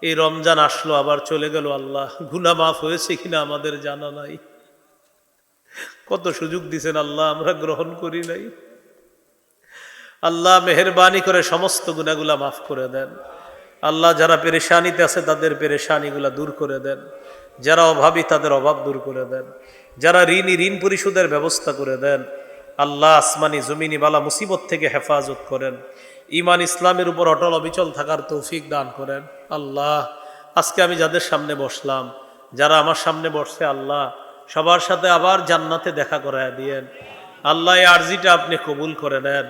A: এই রমজান আসলো আবার চলে গেল, আল্লাহ গুনাহ মাফ হয়েছে কিনা আমাদের জানা নাই। কত সুযোগ দিছেন আল্লাহ, আমরা গ্রহণ করি নাই। আল্লাহ মেহেরবানি করে সমস্ত গুনাহগুলা মাফ করে দেন। আল্লাহ যারা পেরেশানিতে আছে তাদের পেরেশানিগুলা দূর করে দেন, যারা অভাবী তাদের অভাব দূর করে দেন, যারা ঋণী ঋণ পরিশোধের ব্যবস্থা করে দেন। আল্লাহ আসমানি জমিনি বালা মুসিবত থেকে হেফাজত করেন, ঈমান ইসলামের উপর অটল অবিচল থাকার তৌফিক দান করেন। আল্লাহ আজকে আমি যাদের সামনে বসলাম, যারা আমার সামনে বসছে, আল্লাহ সবার সাথে আবার জান্নাতে দেখা করায় দিয়েন। আল্লাহ এই আরজিটা আপনি কবুল করে নেন।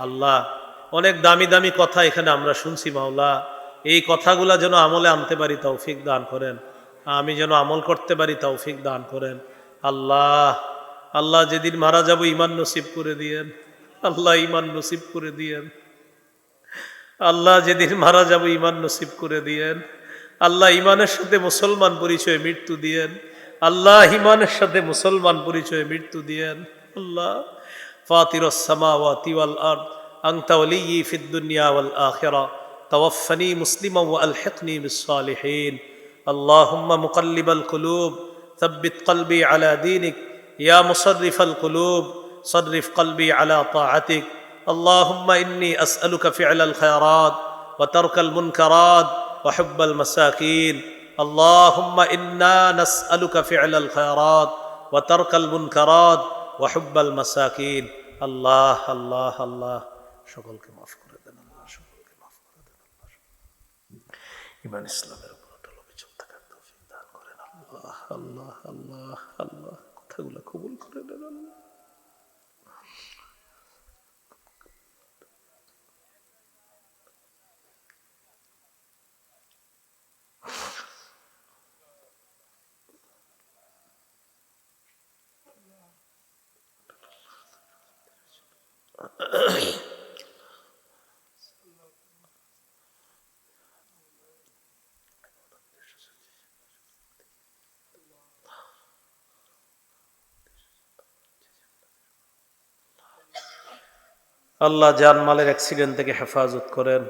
A: আল্লাহ অনেক দামি দামি কথা এখানে আমরা শুনছি মাওলা, এই কথাগুলা যেন আমলে আনতে পারি তৌফিক দান করেন, আমি যেন আমল করতে পারি তৌফিক দান করেন। আল্লাহ আল্লাহ যেদিন মারা যাব ঈমান নসিব করে দিয়েন, আল্লাহ ঈমান নসিব করে দিয়েন। আল্লাহ যেদিন মারা যাব ঈমান নসিব করে দিয়েন। আল্লাহ ইমানের সাথে মুসলমান পরিচয়ে মৃত্যু দিয়েন। আল্লাহ ইমানের সাথে মুসলমান পরিচয়ে মৃত্যু দিয়েন। আল্লাহ ফাতিরুস সামাওয়াতি ওয়াল আরদ আনতা ওয়ালিয়্যি ফিদ দুনিয়া ওয়াল আখিরা তাওয়াফফানি মুসলিমান ওয়া আলহিকনি বিস সালিহিন। আল্লাহুম্মা মুকাল্লিবাল কুলুব ثبت قلبي على دينك يا مصرف القلوب صرف قلبي على طاعتك. اللهم إني أسألك فعل الخيرات وترك المنكرات وحب المساكين. اللهم إنا نسألك فعل الخيرات وترك المنكرات وحب المساكين. الله الله الله সকলকে মাফ করে দেন আল্লাহ, সকলকে মাফ করে দেন আল্লাহ। ঈমান ইসলামের উপর অটল অবিচল থাকার তৌফিক দান করেন আল্লাহ। আল্লাহ আল্লাহ আল্লাহ কথাগুলো কবুল করে দেন আল্লাহ। আল্লাহ জানমালের অ্যাক্সিডেন্ট থেকে হেফাজত করেন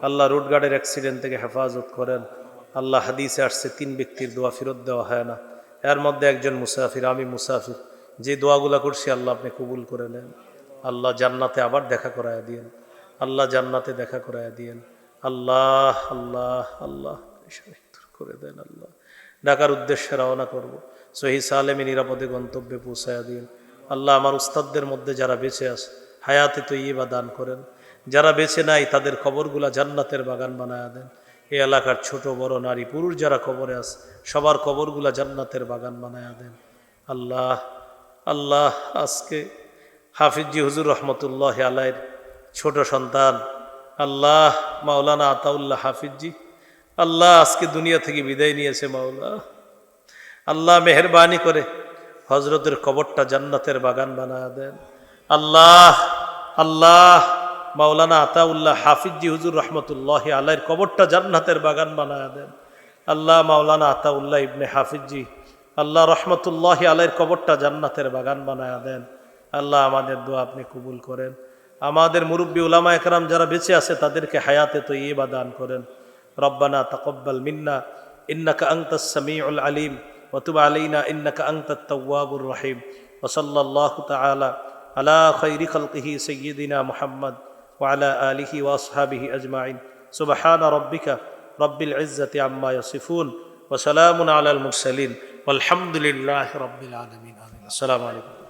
A: আল্লাহ, রোডগার্ডের অ্যাক্সিডেন্ট থেকে হেফাজত করেন আল্লাহ। হাদিসে আসছে 3 ব্যক্তির দোয়া ফেরত দেওয়া হয় না, এর মধ্যে একজন মুসাফির, আমি মুসাফির। যে দোয়াগুলা করছি আল্লাহ আপনি কবুল করে নেন আল্লাহ। জান্নাতে আবার দেখা করায় দিয়েন আল্লাহ, জান্নাতে দেখা করায় দিয়েন আল্লাহ। আল্লাহ আল্লাহ করে দেন আল্লাহ। ঢাকার উদ্দেশ্যে রওনা করব, সহি সালেমে নিরাপদে গন্তব্যে পৌঁছায়া দিন আল্লাহ। আমার উস্তাদদের মধ্যে যারা বেঁচে আছে হায়াতে তৈয়বা দান করেন, যারা বেঁচে নাই তাদের কবরগুলা জান্নাতের বাগান বানায়া দেন। এই এলাকার ছোট বড় নারী পুরুষ যারা কবরে আছে সবার কবরগুলা জান্নাতের বাগান বানায়া দেন আল্লাহ। আল্লাহ আজকে হাফিজি হুজুর রহমতুল্লাহ আলাইর ছোট সন্তান আল্লাহ মাওলানা আতাউল্লাহ হাফিজি আল্লাহ আজকে দুনিয়া থেকে বিদায় নিয়েছে মাওলা। আল্লাহ মেহেরবানি করে হজরতের কবরটা জান্নাতের বাগান বানায়া দেন আল্লাহ। আল্লাহ মাওলানা আতাউল্লাহ হাফিজি হুজুর রহমতুল্লাহ আলাইর কবরটা জান্নাতের বাগান বানায়া দেন আল্লাহ। মাওলানা আতাউল্লাহ ইবনে হাফিজি আল্লাহ রহমতুল্লাহ আলাইর কবরটা জান্নাতের বাগান বানায়া দেন আল্লাহ। আমাদের দোয়া আপনি কবুল করেন। আমাদের মুরব্বী উলামা একরাম যারা বেঁচে আছে তাদেরকে হায়াতে তৈয়বা দান করেন। রব্বানা তাকাব্বাল মিন্না ইন্নাকা আনতাস সামিউল আলিম ওয়া তুব আলাইনা ইন্নাকা আনতাত তাওয়াবুর রহিম। ওয়া সাল্লাল্লাহু তাআলা আলা খায়রি খালকিহি সাইয়্যিদিনা মুহাম্মদ ওয়া আলা আলিহি ওয়া আসহাবিহি আজমাইন। সুবহানা রাব্বিকা রাব্বিল ইজ্জাতি আম্মা ইয়াসিফুন ওয়া সালামুন আলাল মুরসালিন ওয়ালহামদুলিল্লাহি রাব্বিল আলামিন। আমিন। আসসালামু আলাইকুম।